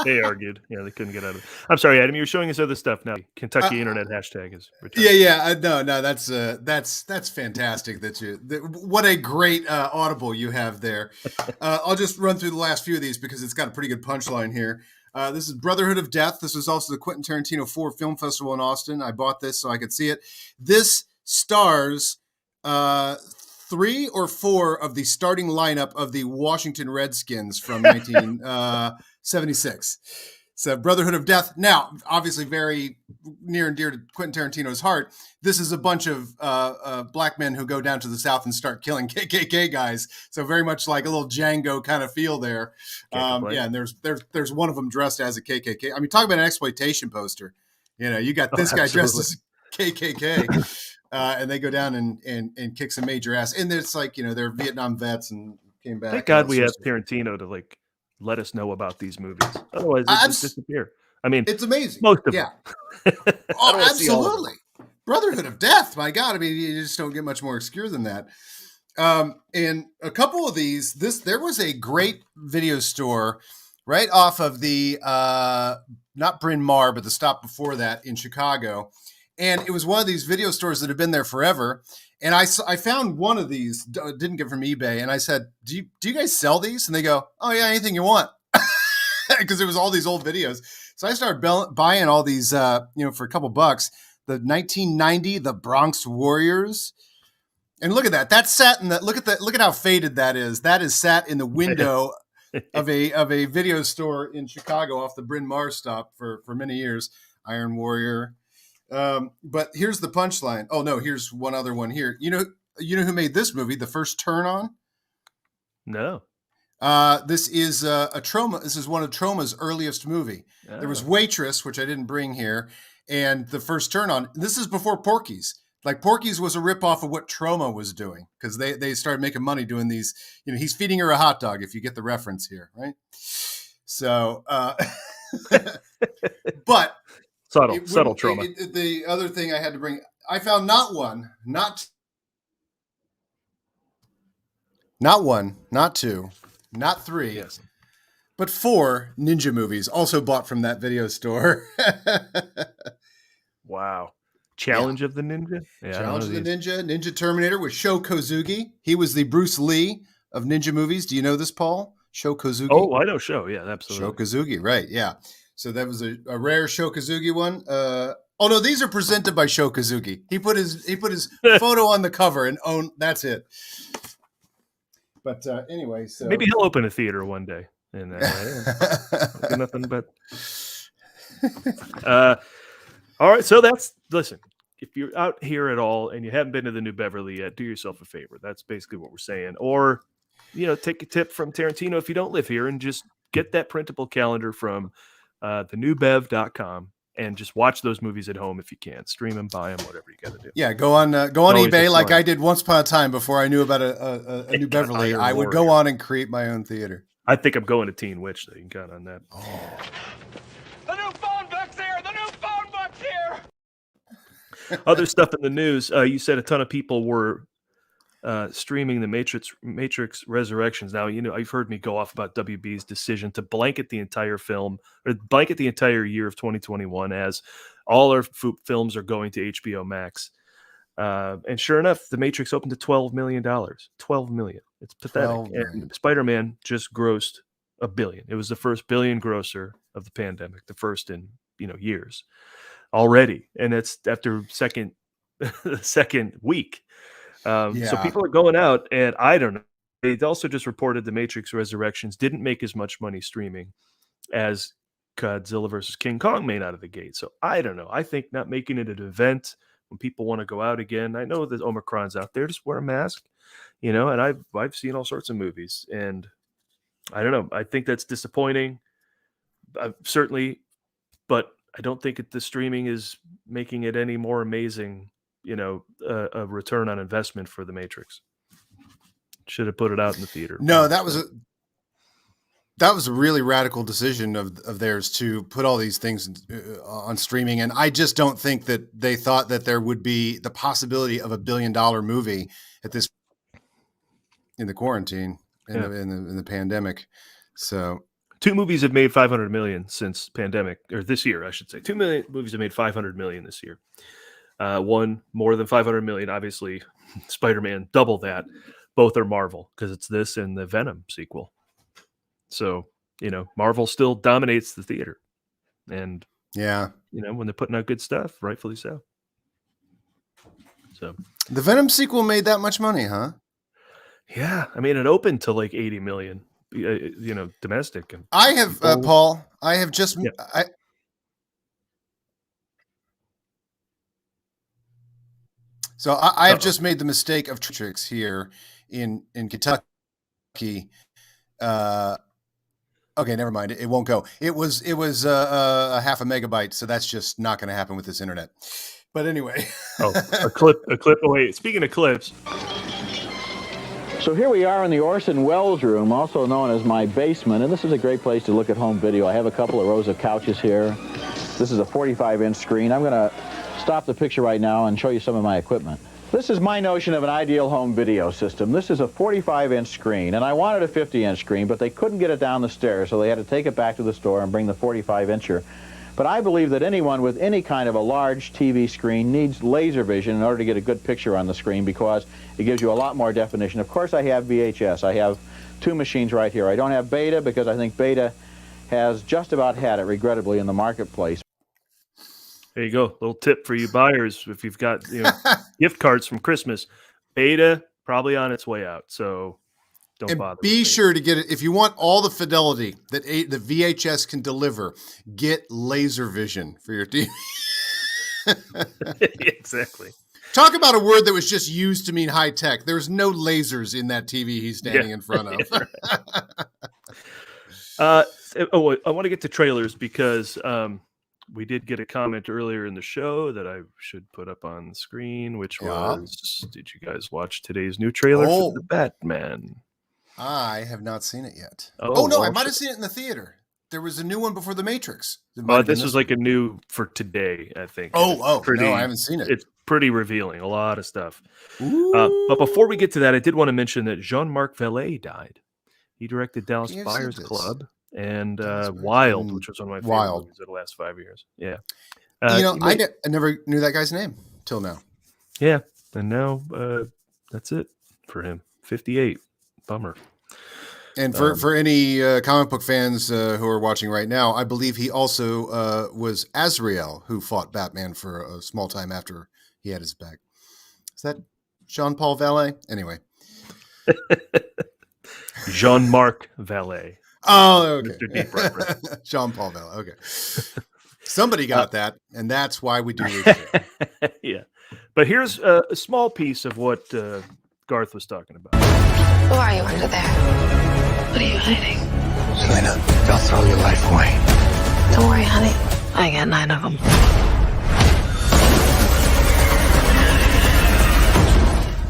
Speaker 2: They argued. Yeah, they couldn't get out of it. I'm sorry, Adam. You're showing us other stuff now. Kentucky Internet hashtag is returned.
Speaker 1: Yeah. No. That's fantastic. What a great audible you have there. I'll just run through the last few of these because it's got a pretty good punchline here. This is Brotherhood of Death. This was also the Quentin Tarantino 4 Film Festival in Austin. I bought this so I could see it. This stars 3 or 4 of the starting lineup of the Washington Redskins from 1976. So Brotherhood of Death. Now, obviously very near and dear to Quentin Tarantino's heart. This is a bunch of black men who go down to the South and start killing KKK guys. So very much like a little Django kind of feel there. And there's one of them dressed as a KKK. I mean, talk about an exploitation poster. You got this guy dressed as KKK. And they go down and kick some major ass. And it's like, they're Vietnam vets and came back.
Speaker 2: Thank God we have Tarantino to let us know about these movies. Otherwise, they just disappear. I mean,
Speaker 1: it's amazing.
Speaker 2: Most of them.
Speaker 1: Oh, absolutely. Brotherhood of Death. My God. I mean, you just don't get much more obscure than that. And a couple of these, there was a great video store right off of the not Bryn Mawr, but the stop before that in Chicago. And it was one of these video stores that had been there forever. And I found one of these, didn't get from eBay. And I said, do you guys sell these? And they go, oh yeah, anything you want. Because it was all these old videos. So I started buying all these, for a couple bucks. The 1990, the Bronx Warriors. And look at that. That's sat in look at how faded that is. That is sat in the window of a video store in Chicago off the Bryn Mawr stop for many years. Iron Warrior. But here's the punchline. Oh no, here's one other one here. You know who made this movie, The First Turn On?
Speaker 2: No.
Speaker 1: This is a Troma. This is one of Troma's earliest movie.
Speaker 2: Oh.
Speaker 1: There was Waitress, which I didn't bring here, and The First Turn On. This is before Porky's. Like Porky's was a ripoff of what Troma was doing because they started making money doing these. He's feeding her a hot dog. If you get the reference here, right? So, but
Speaker 2: subtle trauma.
Speaker 1: The other thing I had to bring, I found not one, not two, not three,
Speaker 2: yes,
Speaker 1: but 4 ninja movies also bought from that video store.
Speaker 2: Wow. Challenge of the Ninja?
Speaker 1: Yeah, Challenge of the Ninja, Ninja Terminator with Sho Kosugi. He was the Bruce Lee of ninja movies. Do you know this, Paul? Sho Kosugi?
Speaker 2: Oh, I know Sho. Yeah, absolutely.
Speaker 1: Sho Kosugi, right. Yeah. So that was a rare Sho Kosugi one. Oh, no, these are presented by Sho Kosugi. He put his photo on the cover and that's it. But anyway, so.
Speaker 2: Maybe he'll open a theater one day. And nothing but. All right, so listen, if you're out here at all and you haven't been to the New Beverly yet, do yourself a favor. That's basically what we're saying. Or, take a tip from Tarantino if you don't live here and just get that printable calendar from thenewbev.com and just watch those movies at home if you can. Stream them, buy them, whatever you got to do.
Speaker 1: Yeah, go on eBay like I did once upon a time before I knew about a New Beverly. I would go on and create my own theater.
Speaker 2: I think I'm going to Teen Witch, though. You can count on that.
Speaker 1: Oh.
Speaker 2: Other stuff in the news. You said a ton of people were streaming the Matrix Resurrections. Now, you've heard me go off about WB's decision to blanket the entire film or blanket the entire year of 2021 as all our films are going to HBO Max. And sure enough, the Matrix opened to $12 million. $12 million. It's pathetic. And Spider-Man just grossed $1 billion. It was the first billion grosser of the pandemic, the first in years already, and it's after the second week. So people are going out, and I don't know. They also just reported the Matrix Resurrections didn't make as much money streaming as Godzilla versus King Kong made out of the gate. So I don't know. I think not making it an event when people want to go out again. I know that Omicron's out there. Just wear a mask, and I've seen all sorts of movies, and I don't know. I think that's disappointing. Certainly, but I don't think the streaming is making it any more amazing, a return on investment for the Matrix. Should have put it out in the theater.
Speaker 1: No, that was a really radical decision of theirs to put all these things on streaming. And I just don't think that they thought that there would be the possibility of $1 billion movie at this in the quarantine in the pandemic. So
Speaker 2: 2 movies have made $500 million since pandemic, or this year, I should say. 2 movies have made $500 million this year. One more than $500 million, obviously. Spider-Man, double that. Both are Marvel because it's this and the Venom sequel. So Marvel still dominates the theater, and when they're putting out good stuff, rightfully so. So
Speaker 1: the Venom sequel made that much money, huh?
Speaker 2: Yeah, I mean it opened to like 80 million. Domestic. And
Speaker 1: I have, Paul, I have just, I have just made the mistake of tricks here in Kentucky. Okay, never mind. It won't go. It was a half a megabyte. So that's just not going to happen with this internet. But anyway.
Speaker 2: A clip away. Speaking of clips.
Speaker 3: So here we are in the Orson Welles room, also known as my basement, and this is a great place to look at home video. I have a couple of rows of couches here. This is a 45-inch screen. I'm going to stop the picture right now and show you some of my equipment. This is my notion of an ideal home video system. This is a 45-inch screen, and I wanted a 50-inch screen, but they couldn't get it down the stairs, so they had to take it back to the store and bring the 45-incher. But I believe that anyone with any kind of a large TV screen needs laser vision in order to get a good picture on the screen, because it gives you a lot more definition. Of course, I have VHS. I have 2 machines right here. I don't have Beta because I think Beta has just about had it, regrettably, in the marketplace.
Speaker 2: There you go. Little tip for you buyers. If you've got gift cards from Christmas, Beta probably on its way out. So don't bother.
Speaker 1: Be sure to get it. If you want all the fidelity that the VHS can deliver, get laser vision for your TV.
Speaker 2: Exactly.
Speaker 1: Talk about a word that was just used to mean high tech. There's no lasers in that TV he's standing in front of.
Speaker 2: I want to get to trailers because we did get a comment earlier in the show that I should put up on the screen, which was, did you guys watch today's new trailer for the Batman?
Speaker 1: I have not seen it yet.
Speaker 2: Oh,
Speaker 1: no,
Speaker 2: well,
Speaker 1: I might have seen it in the theater. There was a new one before The Matrix.
Speaker 2: This was like a new for today, I think.
Speaker 1: No, I haven't seen it.
Speaker 2: It's pretty revealing, a lot of stuff. But before we get to that, I did want to mention that Jean-Marc Vallée died. He directed Dallas Buyers Club and Wild, which was one of my favorite movies of the last 5 years. Yeah.
Speaker 1: I never knew that guy's name till now.
Speaker 2: Yeah. And now that's it for him. 58. Bummer.
Speaker 1: And for any comic book fans who are watching right now, I believe he also was Azrael, who fought Batman for a small time after he had his back. Is that Jean-Paul Vallée? Anyway.
Speaker 2: Jean-Marc Vallée.
Speaker 1: Oh, okay.
Speaker 2: Mr. Deep reference.
Speaker 1: Jean-Paul Vallée. Okay. Somebody got that, and that's why we do this.
Speaker 2: Yeah. But here's a small piece of what Garth was talking about.
Speaker 6: Who are you under there? What are you hiding?
Speaker 7: Selena, they'll throw your life away.
Speaker 6: Don't worry, honey. I got 9 of them.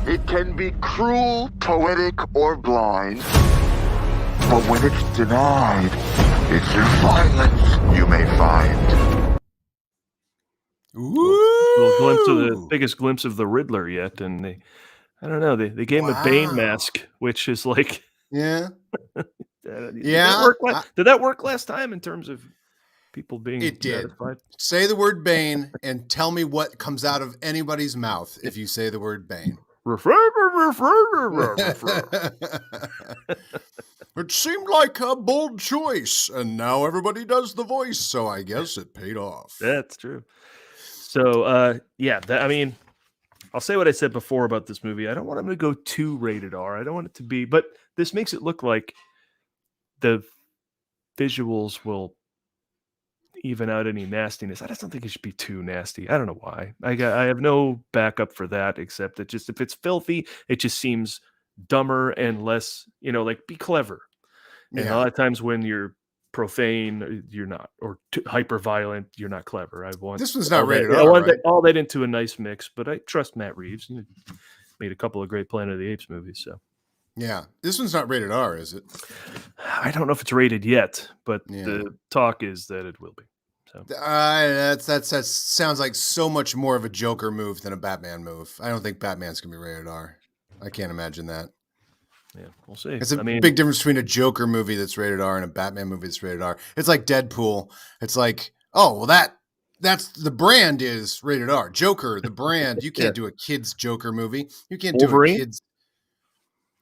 Speaker 15: It can be cruel, poetic, or blind. But when it's denied, it's your violence you may find.
Speaker 2: Little glimpse of the biggest glimpse of the Riddler yet, and I don't know. They gave him a Bane mask, which is like,
Speaker 1: yeah.
Speaker 2: Did that work last time in terms of people being?
Speaker 1: It did.
Speaker 2: satisfied?
Speaker 1: Say the word Bane and tell me what comes out of anybody's mouth if you say the word Bane. It seemed like a bold choice, and now everybody does the voice, so I guess it paid off.
Speaker 2: That's true. So, I mean, I'll say what I said before about this movie. I don't want them to go too rated R. I don't want it to be, but this makes it look like the visuals will even out any nastiness. I just don't think it should be too nasty. I don't know why. I have no backup for that, except that just if it's filthy, it just seems dumber and less, like be clever. And a lot of times when you're profane, you're not, or hyper violent, you're not clever.
Speaker 1: This one's not rated R. I want
Speaker 2: all that into a nice mix, but I trust Matt Reeves. He made a couple of great Planet of the Apes movies, so.
Speaker 1: Yeah, this one's not rated R, is it?
Speaker 2: I don't know if it's rated yet, but the talk is that it will be. So
Speaker 1: that sounds like so much more of a Joker move than a Batman move. I don't think Batman's gonna be rated R. I can't imagine that.
Speaker 2: Yeah, we'll see.
Speaker 1: It's a big difference between a Joker movie that's rated R and a Batman movie that's rated R. It's like Deadpool. It's like, oh, well, that's the brand is rated R. Joker, the brand. You can't do a kid's Joker movie. You can't do a kid's.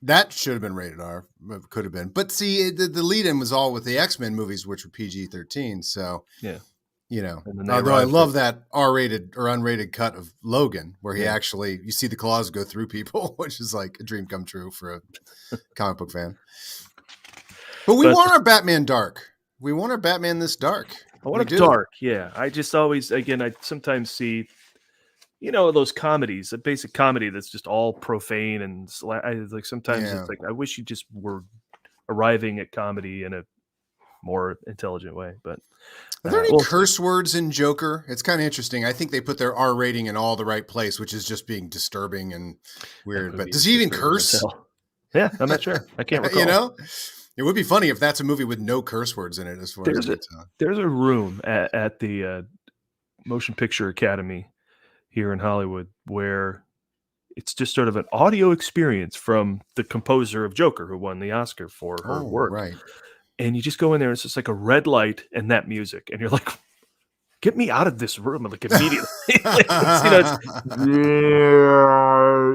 Speaker 1: That should have been rated R. Could have been. But see, the lead-in was all with the X-Men movies, which were PG-13. So,
Speaker 2: yeah.
Speaker 1: Although I love that R-rated or unrated cut of Logan, where he actually, you see the claws go through people, which is like a dream come true for a comic book fan. But we want our Batman dark. We want our Batman this dark.
Speaker 2: I want it dark, yeah. I just always, again, I sometimes see, those comedies, a basic comedy that's just all profane and like sometimes it's like, I wish you just were arriving at comedy in a more intelligent way. But
Speaker 1: are there any curse words in Joker? It's kind of interesting. I think they put their R rating in all the right place, which is just being disturbing and weird. But does he even curse?
Speaker 2: Yeah, I'm not sure. I can't recall.
Speaker 1: It would be funny if that's a movie with no curse words in it. As far as
Speaker 2: there's a room at the Motion Picture Academy here in Hollywood where it's just sort of an audio experience from the composer of Joker, who won the Oscar for her work.
Speaker 1: Right.
Speaker 2: And you just go in there, and it's just like a red light and that music, and you're like, get me out of this room, like immediately. It's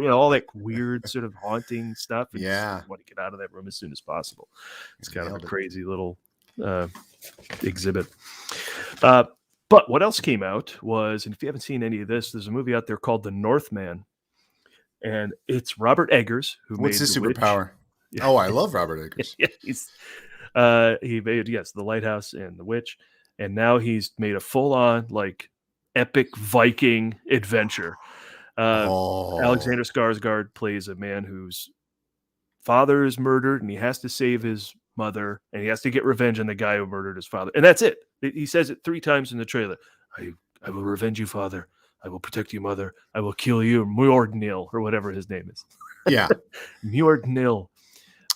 Speaker 2: all that weird sort of haunting stuff. And
Speaker 1: Yeah.
Speaker 2: I want to get out of that room as soon as possible. It's kind of a crazy little exhibit. But what else came out was, and if you haven't seen any of this, there's a movie out there called The Northman, and it's Robert Eggers who
Speaker 1: What's
Speaker 2: made
Speaker 1: his
Speaker 2: The Witch.
Speaker 1: superpower?
Speaker 2: Yeah.
Speaker 1: Oh, I love Robert Eggers.
Speaker 2: Yeah, he made The Lighthouse and The Witch, and now he's made a full-on like epic Viking adventure. Alexander Skarsgård plays a man whose father is murdered, and he has to save his mother, and he has to get revenge on the guy who murdered his father. And that's it. He says it 3 times in the trailer. I will revenge you, father. I will protect you, mother. I will kill you, Mjordnil, or whatever his name is.
Speaker 1: Yeah.
Speaker 2: Mjordnil.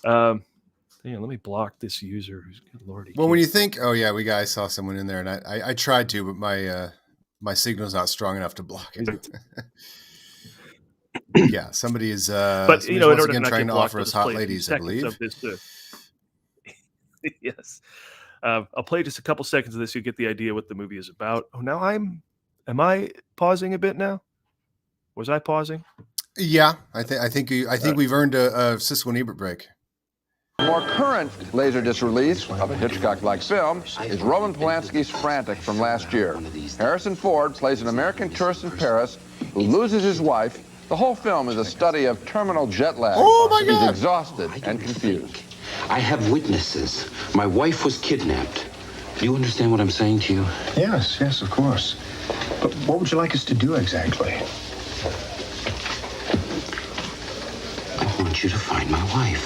Speaker 2: Let me block this user. Good Lord.
Speaker 1: Well, when you think, I saw someone in there, and I tried to, but my signal's not strong enough to block it. Yeah, somebody is.
Speaker 2: But in
Speaker 1: once
Speaker 2: order
Speaker 1: again
Speaker 2: to
Speaker 1: trying to offer
Speaker 2: us
Speaker 1: us hot ladies, I believe.
Speaker 2: Yes. I'll play just a couple seconds of this. You get the idea what the movie is about. Oh, now am I pausing a bit now? Was I pausing?
Speaker 1: Yeah, I think we've earned a Siskel and Ebert break.
Speaker 4: More current Laserdisc release of a Hitchcock-like film is Roman Polanski's Frantic from last year. Harrison Ford plays an American tourist in Paris who loses his wife. The whole film is a study of terminal jet lag.
Speaker 1: Oh my God!
Speaker 4: He's exhausted and confused.
Speaker 16: I have witnesses. My wife was kidnapped. Do you understand what I'm saying to you?
Speaker 7: Yes, of course. But what would you like us to do exactly?
Speaker 16: I want you to find my wife.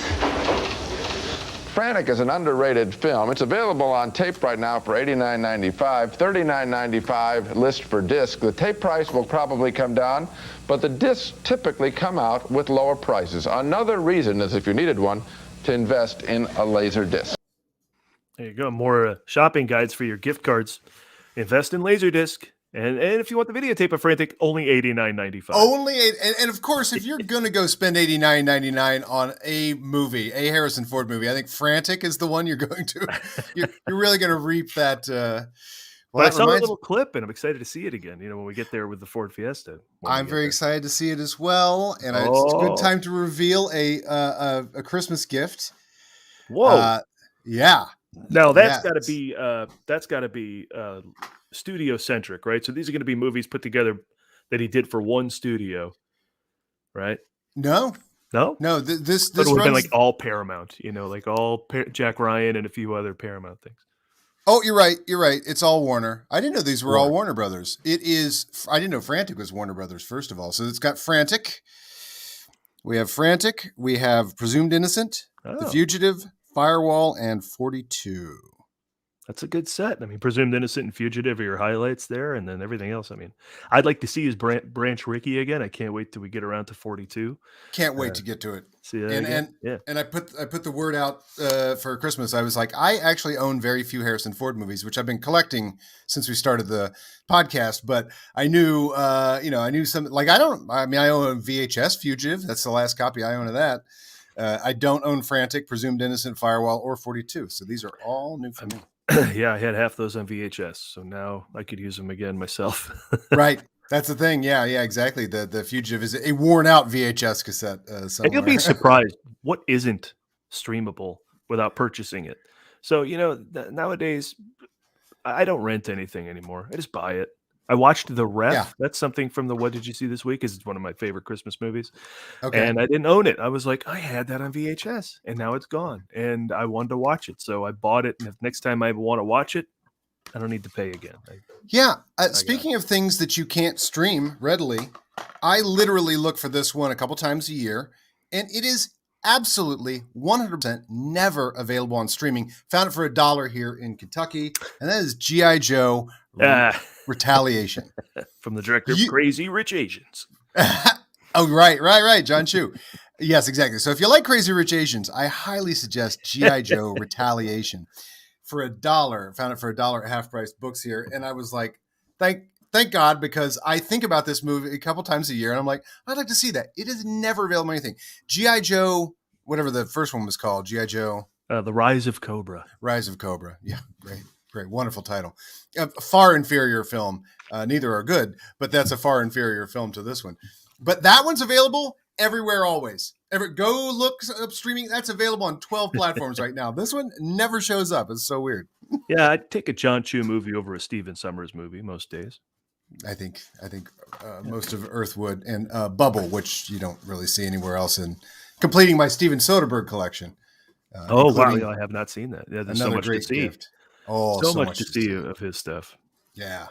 Speaker 4: Frantic is an underrated film. It's available on tape right now for $89.95, $39.95 list for disc. The tape price will probably come down, but the discs typically come out with lower prices. Another reason is, if you needed one, to invest in a Laserdisc.
Speaker 2: There you go. More shopping guides for your gift cards. Invest in Laserdisc. And if you want the videotape of Frantic, only $89.95.
Speaker 1: And of course, if you're going to go spend $89.99 on a movie, a Harrison Ford movie, I think Frantic is the one you're going to. You're really going to reap that.
Speaker 2: But I saw a little clip, and I'm excited to see it again. When we get there with the Ford Fiesta.
Speaker 1: I'm very excited to see it as well, and it's a good time to reveal a Christmas gift.
Speaker 2: Whoa!
Speaker 1: Yeah.
Speaker 2: Now that's got to be studio centric, right? So these are going to be movies put together that he did for one studio, right?
Speaker 1: No. This
Speaker 2: would have been like all Paramount, like all Jack Ryan and a few other Paramount things.
Speaker 1: Oh, you're right. It's all Warner. I didn't know these were all Warner Brothers. It is. I didn't know Frantic was Warner Brothers, first of all. So it's got Frantic. We have Frantic. We have Presumed Innocent, The Fugitive, Firewall, and 42.
Speaker 2: That's a good set. I mean, Presumed Innocent and Fugitive are your highlights there, and then everything else. I mean, I'd like to see his Branch Rickey again. I can't wait till we get around to 42.
Speaker 1: Can't wait to get to it.
Speaker 2: See that
Speaker 1: and I put the word out for Christmas. I was like, I actually own very few Harrison Ford movies, which I've been collecting since we started the podcast. But I knew, I knew some. Like I own a VHS Fugitive. That's the last copy I own of that. I don't own Frantic, Presumed Innocent, Firewall, or 42. So these are all new for me.
Speaker 2: Yeah, I had half those on VHS, so now I could use them again myself.
Speaker 1: Right. That's the thing. Yeah, exactly. The Fugitive is a worn out VHS cassette.
Speaker 2: And you'll be surprised what isn't streamable without purchasing it. So, nowadays, I don't rent anything anymore. I just buy it. I watched The Ref. Yeah. That's something from the What Did You See This Week? It's one of my favorite Christmas movies. Okay. And I didn't own it. I was like, I had that on VHS, and now it's gone. And I wanted to watch it, so I bought it. And if next time I want to watch it, I don't need to pay again.
Speaker 1: Speaking of things that you can't stream readily, I literally look for this one a couple times a year, and it is absolutely 100% never available on streaming. Found it for $1 here in Kentucky, and that is G.I. Joe Retaliation.
Speaker 2: From the director of Crazy Rich Asians.
Speaker 1: Oh, right. John Chu. Yes, exactly. So if you like Crazy Rich Asians, I highly suggest G.I. Joe Retaliation. For $1, found it for $1 at half price books here. And I was like, Thank God, because I think about this movie a couple times a year, and I'm like, I'd like to see that. It is never available on anything. G.I. Joe, whatever the first one was called, G.I. Joe.
Speaker 2: The Rise of Cobra.
Speaker 1: Rise of Cobra. Yeah, great, wonderful title. A far inferior film. Neither are good, but that's a far inferior film to this one. But that one's available everywhere, always. Go look up streaming. That's available on 12 platforms right now. This one never shows up. It's so weird.
Speaker 2: Yeah, I'd take a John Chu movie over a Stephen Sommers movie most days.
Speaker 1: I think most of Earth would, and Bubble, which you don't really see anywhere else, and completing my Steven Soderbergh collection.
Speaker 2: Oh wow, I have not seen that. Yeah, there's so much to see.
Speaker 1: Gift. Oh,
Speaker 2: so much to see of his stuff.
Speaker 1: Yeah.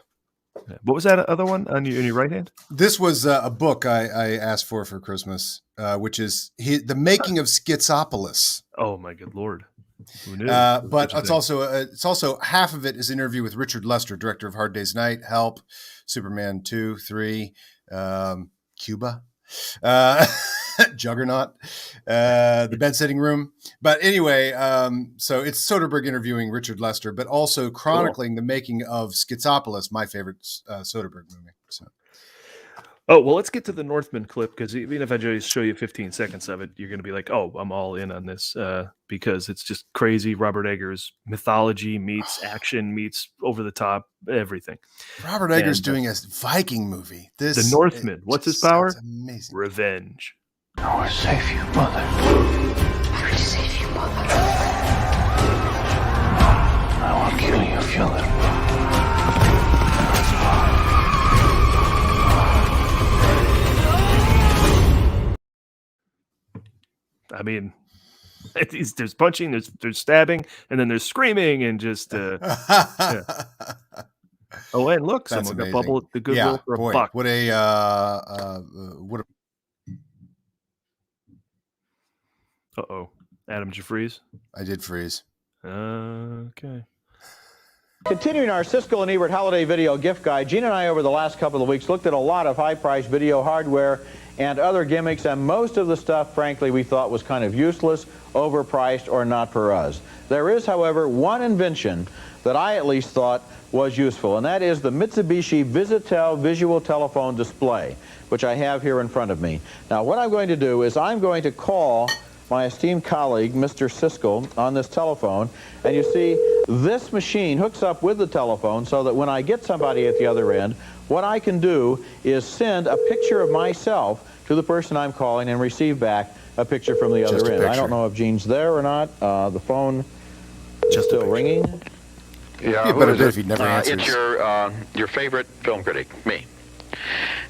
Speaker 2: What was that other one on your right hand?
Speaker 1: This was a book I asked for Christmas, which is The Making of Schizopolis.
Speaker 2: Oh my good Lord.
Speaker 1: But it's also half of it is an interview with Richard Lester, director of Hard Day's Night, Help, Superman 2, 3, Cuba, Juggernaut, The Bed Sitting Room. But anyway, so it's Soderbergh interviewing Richard Lester, but also chronicling the making of Schizopolis, my favorite Soderbergh movie. So.
Speaker 2: Oh, well, let's get to the Northman clip, because even if I just show you 15 seconds of it, you're going to be like, oh, I'm all in on this, because it's just crazy. Robert Eggers mythology meets action meets over the top, everything.
Speaker 1: Robert Eggers doing a Viking movie.
Speaker 2: The Northman. What's his power?
Speaker 1: Amazing.
Speaker 2: Revenge.
Speaker 7: I will save you, mother. I will save you, mother. I will kill you if you let me.
Speaker 2: I mean, there's punching, there's stabbing, and then there's screaming, and just yeah. Oh, and look,
Speaker 1: That's
Speaker 2: someone got
Speaker 1: amazing.
Speaker 2: bubble at the Goodwill for a buck.
Speaker 1: What a
Speaker 2: Uh-oh. Adam, did you freeze?
Speaker 1: I did freeze.
Speaker 2: Okay.
Speaker 3: Continuing our Siskel and Ebert Holiday Video Gift Guide, Gene and I over the last couple of weeks looked at a lot of high-priced video hardware and other gimmicks, and most of the stuff, frankly, we thought was kind of useless, overpriced, or not for us. There is, however, one invention that I at least thought was useful, and that is the Mitsubishi Visitel visual telephone display, which I have here in front of me. Now, what I'm going to do is I'm going to call my esteemed colleague, Mr. Siskel, on this telephone, and you see this machine hooks up with the telephone so that when I get somebody at the other end, what I can do is send a picture of myself to the person I'm calling and receive back a picture from the other end. I don't know if Gene's there or not. The phone is still ringing.
Speaker 4: Yeah,
Speaker 1: better if he never answers.
Speaker 17: It's your favorite film critic, me.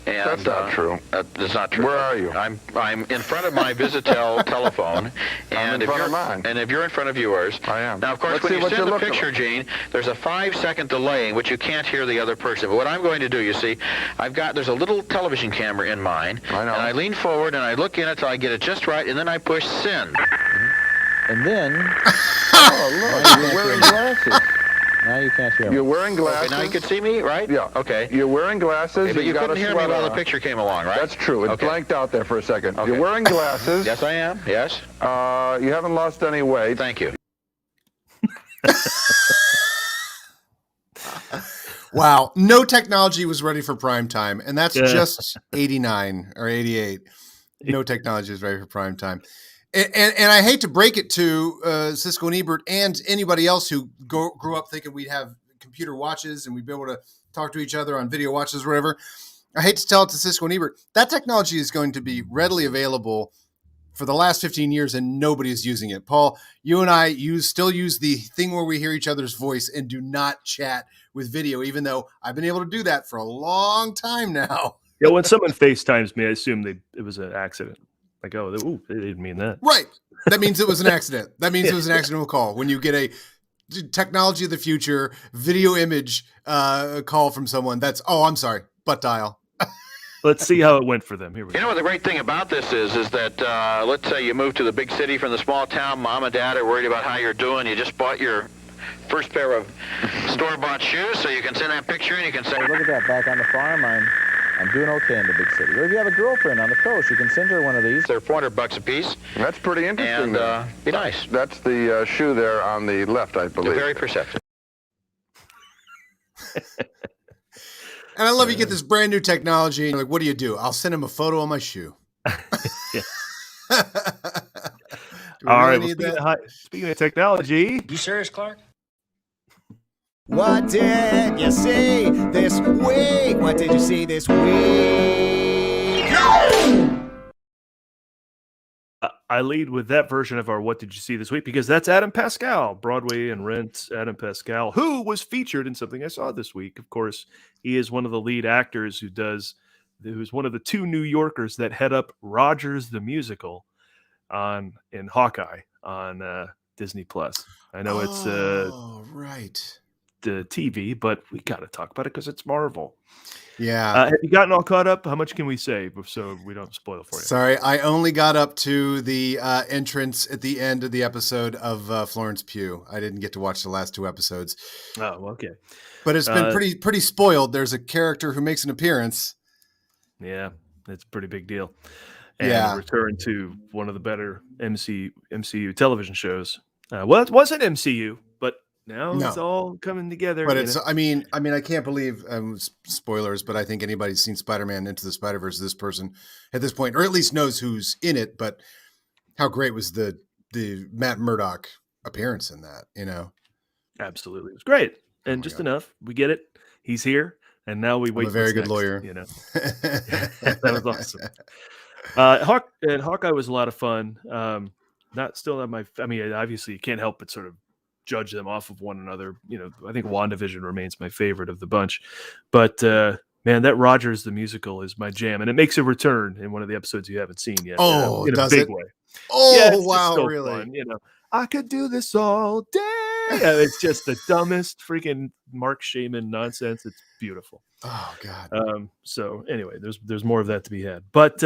Speaker 17: And,
Speaker 4: that's not true.
Speaker 17: That's not true.
Speaker 4: Where are you?
Speaker 17: I'm in front of my Visitel telephone,
Speaker 4: and
Speaker 17: if you're in front of yours,
Speaker 4: I am.
Speaker 17: Now, of course, when you send the picture, Gene, there's a 5-second delay in which you can't hear the other person. But what I'm going to do, you see, there's a little television camera in mine,
Speaker 4: I know.
Speaker 17: and I lean forward and I look in it till I get it just right, and then I push send.
Speaker 3: And then, oh, look, you're wearing glasses. Now you can't hear me.
Speaker 4: You're wearing glasses.
Speaker 17: Okay, now you can see me, right?
Speaker 4: Yeah.
Speaker 17: Okay.
Speaker 4: You're wearing glasses.
Speaker 17: Okay, but you couldn't hear me while the picture came along, right?
Speaker 4: That's true. It blanked out there for a second.
Speaker 17: Okay.
Speaker 4: You're wearing glasses.
Speaker 17: Yes, I am. Yes.
Speaker 4: You haven't lost any weight.
Speaker 17: Thank you.
Speaker 1: Wow. No technology was ready for prime time, and that's just 89 or 88. No technology is ready for prime time. And I hate to break it to Siskel and Ebert and anybody else who grew up thinking we'd have computer watches and we'd be able to talk to each other on video watches or whatever. I hate to tell it to Siskel and Ebert. That technology is going to be readily available for the last 15 years and nobody is using it. Paul, you and I still use the thing where we hear each other's voice and do not chat with video, even though I've been able to do that for a long time now.
Speaker 2: Yeah, when someone FaceTimes me, I assume it was an accident. Like, oh, they didn't mean that.
Speaker 1: Right. That means it was an accident. That means it was an accidental call. When you get a technology of the future video image call from someone, that's, oh, I'm sorry, butt dial.
Speaker 2: Let's see how it went for them. Here we go.
Speaker 17: You know what the great thing about this is that let's say you move to the big city from the small town. Mom and Dad are worried about how you're doing. You just bought your first pair of store-bought shoes, so you can send that picture and you can say,
Speaker 3: look at that, back on the farm, I'm doing okay in the big city. Or if you have a girlfriend on the coast, you can send her one of these.
Speaker 17: They're $400 a piece.
Speaker 4: That's pretty interesting.
Speaker 17: And be nice.
Speaker 4: That's the shoe there on the left, I believe.
Speaker 17: They're very perceptive.
Speaker 1: And I love you get this brand new technology, and you're like, what do? I'll send him a photo of my shoe.
Speaker 2: Yeah.
Speaker 1: Do we
Speaker 2: All
Speaker 1: really
Speaker 2: right.
Speaker 1: need
Speaker 2: Speaking of technology,
Speaker 18: You serious, Clark?
Speaker 19: What did you see this week? What did you see this week?
Speaker 2: I lead with that version of our What Did You See This Week because that's Adam Pascal, Broadway and Rent. Adam Pascal, who was featured in Something I Saw This Week. Of course, he is one of the lead actors who's one of the two New Yorkers that head up Rogers the Musical in Hawkeye on Disney Plus. I know it's
Speaker 1: right.
Speaker 2: the TV, but we got to talk about it because it's Marvel.
Speaker 1: Yeah.
Speaker 2: Have you gotten all caught up? How much can we say so we don't spoil it for you?
Speaker 1: Sorry, I only got up to the entrance at the end of the episode of Florence Pugh. I didn't get to watch the last 2 episodes.
Speaker 2: Oh, okay.
Speaker 1: But it's been pretty spoiled. There's a character who makes an appearance.
Speaker 2: Yeah, it's a pretty big deal. And a return to one of the better MCU television shows. Well, it wasn't MCU, but now it's all coming together.
Speaker 1: But it's, I mean, I can't believe spoilers, but I think anybody who's seen Spider-Man Into the Spider-Verse, this person at this point, or at least knows who's in it. But how great was the Matt Murdock appearance in that?
Speaker 2: Absolutely, it was great, and just enough. We get it. He's here, and now we wait.
Speaker 1: I'm a very good lawyer.
Speaker 2: That was awesome. Hawkeye was a lot of fun. Obviously you can't help but sort of judge them off of one another. I think WandaVision remains my favorite of the bunch, but man, that Rogers the Musical is my jam, and it makes a return in one of the episodes you haven't seen yet.
Speaker 1: Oh,
Speaker 2: in a
Speaker 1: does
Speaker 2: big
Speaker 1: it?
Speaker 2: way.
Speaker 1: Oh,
Speaker 2: yeah, it's
Speaker 1: wow,
Speaker 2: just so
Speaker 1: really?
Speaker 2: fun, I could do this all day. It's just the dumbest freaking Mark Shaman nonsense. It's beautiful.
Speaker 1: Oh God.
Speaker 2: So anyway, there's more of that to be had, but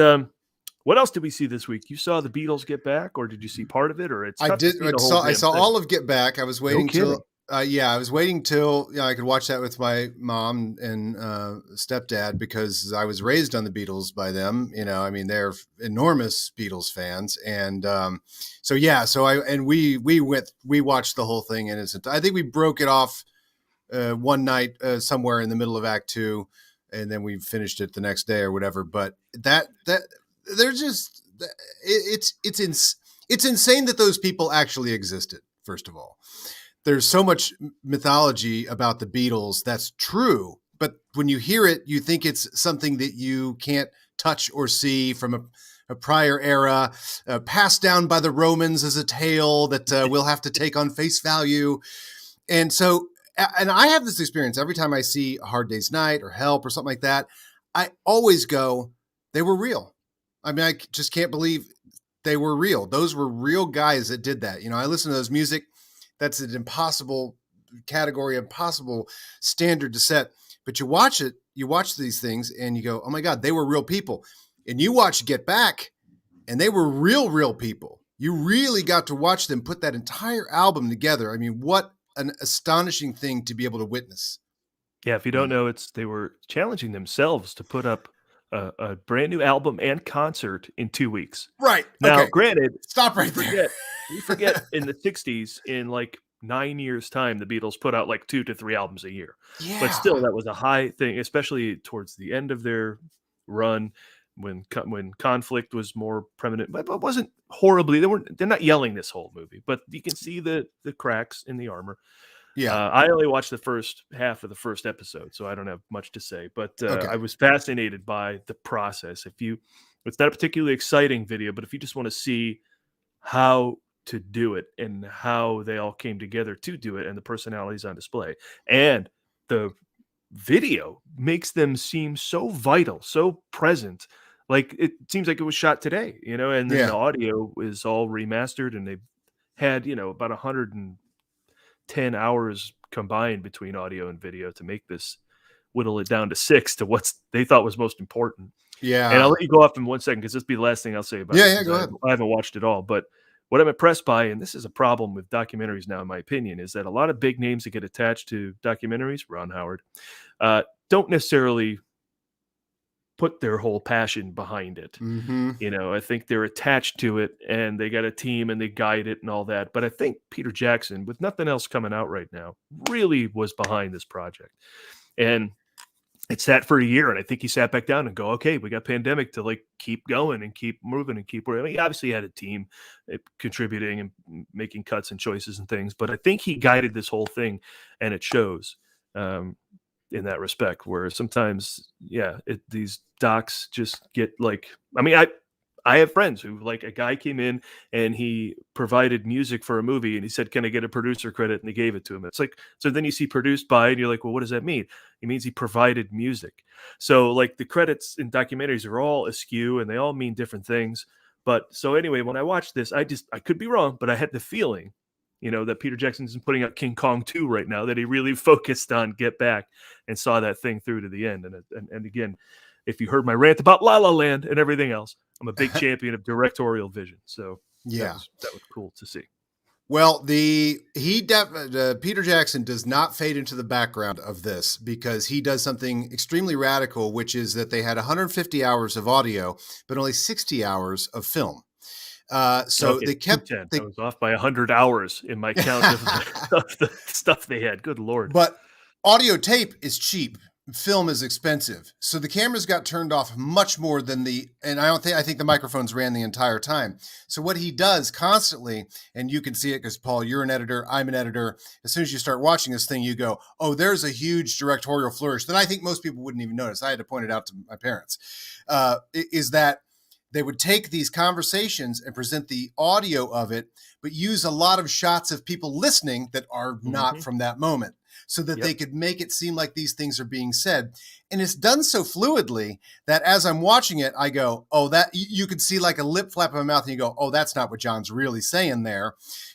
Speaker 2: what else did we see this week? You saw the Beatles Get Back, or did you see part of it? Or
Speaker 1: I did. I saw all of Get Back. I was waiting till. I was waiting till I could watch that with my mom and stepdad because I was raised on the Beatles by them. They're enormous Beatles fans, and we watched the whole thing, and I think we broke it off one night somewhere in the middle of Act 2, and then we finished it the next day or whatever. But they're just it's insane that those people actually existed. First of all, there's so much mythology about the Beatles that's true, but when you hear it, you think it's something that you can't touch or see from a prior era, passed down by the Romans as a tale that we'll have to take on face value. And so, and I have this experience every time I see A Hard Day's Night or Help or something like that. I always go, they were real. I just can't believe they were real. Those were real guys that did that. I listen to those music. That's an impossible category, impossible standard to set. But you watch these things and you go, oh my God, they were real people. And you watch Get Back and they were real people. You really got to watch them put that entire album together. What an astonishing thing to be able to witness.
Speaker 2: Yeah, if you don't know, they were challenging themselves to put up a brand new album and concert in 2 weeks.
Speaker 1: Right.
Speaker 2: Now,
Speaker 1: okay.
Speaker 2: granted,
Speaker 1: stop right there.
Speaker 2: We forget in the 60s, in like 9 years' time, the Beatles put out like 2 to 3 albums a year.
Speaker 1: Yeah.
Speaker 2: But still, that was a high thing, especially towards the end of their run when conflict was more prominent. But it wasn't horribly. They're not yelling this whole movie, but you can see the cracks in the armor.
Speaker 1: Yeah,
Speaker 2: I only watched the first half of the first episode, so I don't have much to say. But I was fascinated by the process. It's not a particularly exciting video, but if you just want to see how to do it and how they all came together to do it, and the personalities on display, and the video makes them seem so vital, so present. Like it seems like it was shot today, and then the audio is all remastered, and they've had about 110 hours combined between audio and video to make this, whittle it down to 6 to what they thought was most important.
Speaker 1: Yeah.
Speaker 2: And I'll let you go off in 1 second because this will be the last thing I'll say about it.
Speaker 1: Yeah, go ahead.
Speaker 2: I haven't watched it all, but what I'm impressed by, and this is a problem with documentaries now, in my opinion, is that a lot of big names that get attached to documentaries, Ron Howard, don't necessarily put their whole passion behind it.
Speaker 1: Mm-hmm.
Speaker 2: I think they're attached to it and they got a team and they guide it and all that. But I think Peter Jackson, with nothing else coming out right now, really was behind this project. And it sat for a year, and I think he sat back down and go, okay, we got pandemic to like keep going and keep moving and keep. I mean, he obviously had a team contributing and making cuts and choices and things, but I think he guided this whole thing, and it shows in that respect. Where sometimes, these docs just get like. I mean, I have friends who, like, a guy came in and he provided music for a movie and he said, can I get a producer credit? And he gave it to him. It's like, so then you see produced by, and you're like, well, what does that mean? It means he provided music. So like the credits in documentaries are all askew and they all mean different things. But so anyway, when I watched this, I could be wrong, but I had the feeling, that Peter Jackson's putting out King Kong 2 right now, that he really focused on Get Back and saw that thing through to the end. And again, if you heard my rant about La La Land and everything else, I'm a big champion of directorial vision. So that was cool to see.
Speaker 1: Well, Peter Jackson does not fade into the background of this because he does something extremely radical, which is that they had 150 hours of audio, but only 60 hours of film. They kept.
Speaker 2: I was off by 100 hours in my count of the stuff they had. Good Lord!
Speaker 1: But audio tape is cheap. Film is expensive. So the cameras got turned off much more than I think the microphones ran the entire time. So what he does constantly, and you can see it because Paul, you're an editor, I'm an editor. As soon as you start watching this thing, you go, oh, there's a huge directorial flourish that I think most people wouldn't even notice. I had to point it out to my parents, is that they would take these conversations and present the audio of it, but use a lot of shots of people listening that are not from that moment, so that they could make it seem like these things are being said. And it's done so fluidly that as I'm watching it, I go, oh, that you could see like a lip flap of my mouth and you go, oh, that's not what John's really saying there.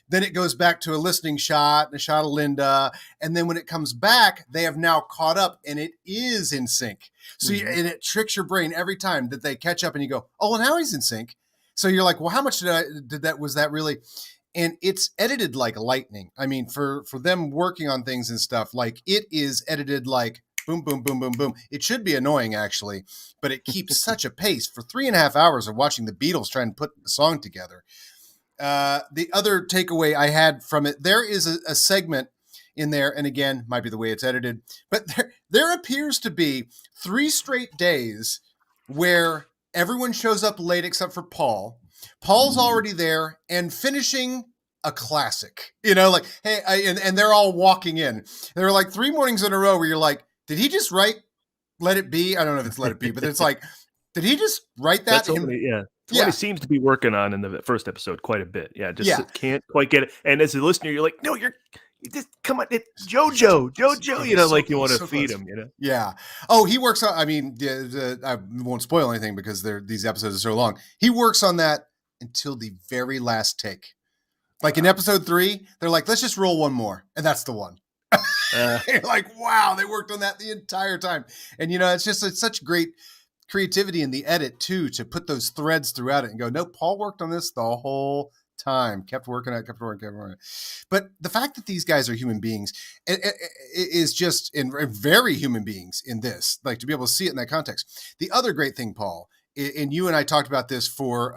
Speaker 1: Then it goes back to a listening shot and a shot of Linda. And then when it comes back, they have now caught up and it is in sync. So and it tricks your brain every time that they catch up and you go, oh, well, now he's in sync. So you're like, well, how much was that really? And it's edited like lightning. I mean, for them working on things and stuff, like it is edited like boom, boom, boom, boom, boom. It should be annoying actually, but it keeps such a pace for 3.5 hours of watching the Beatles try and put a song together. The other takeaway I had from it, there is a segment in there, and again, might be the way it's edited, but there appears to be 3 straight days where everyone shows up late except for Paul. Paul's already there and finishing a classic, like, hey, and they're all walking in. There were like 3 mornings in a row where you're like, did he just write Let It Be? I don't know if it's Let It Be, but it's like, did he just write that?
Speaker 2: That's what he seems to be working on in the first episode quite a bit. Can't quite get it. And as a listener, you're like, no, you just come on, it's JoJo, like you want to feed him,
Speaker 1: Yeah. Oh, he works on, I mean, I won't spoil anything because these episodes are so long. He works on that until the very last take. Like in episode 3, they're like, let's just roll one more. And that's the one. You're like, wow, they worked on that the entire time. And, it's such great creativity in the edit too, to put those threads throughout it and go, no, Paul worked on this the whole time, kept working. But the fact that these guys are human beings is just very human beings in this, like to be able to see it in that context. The other great thing, Paul, and you and I talked about this for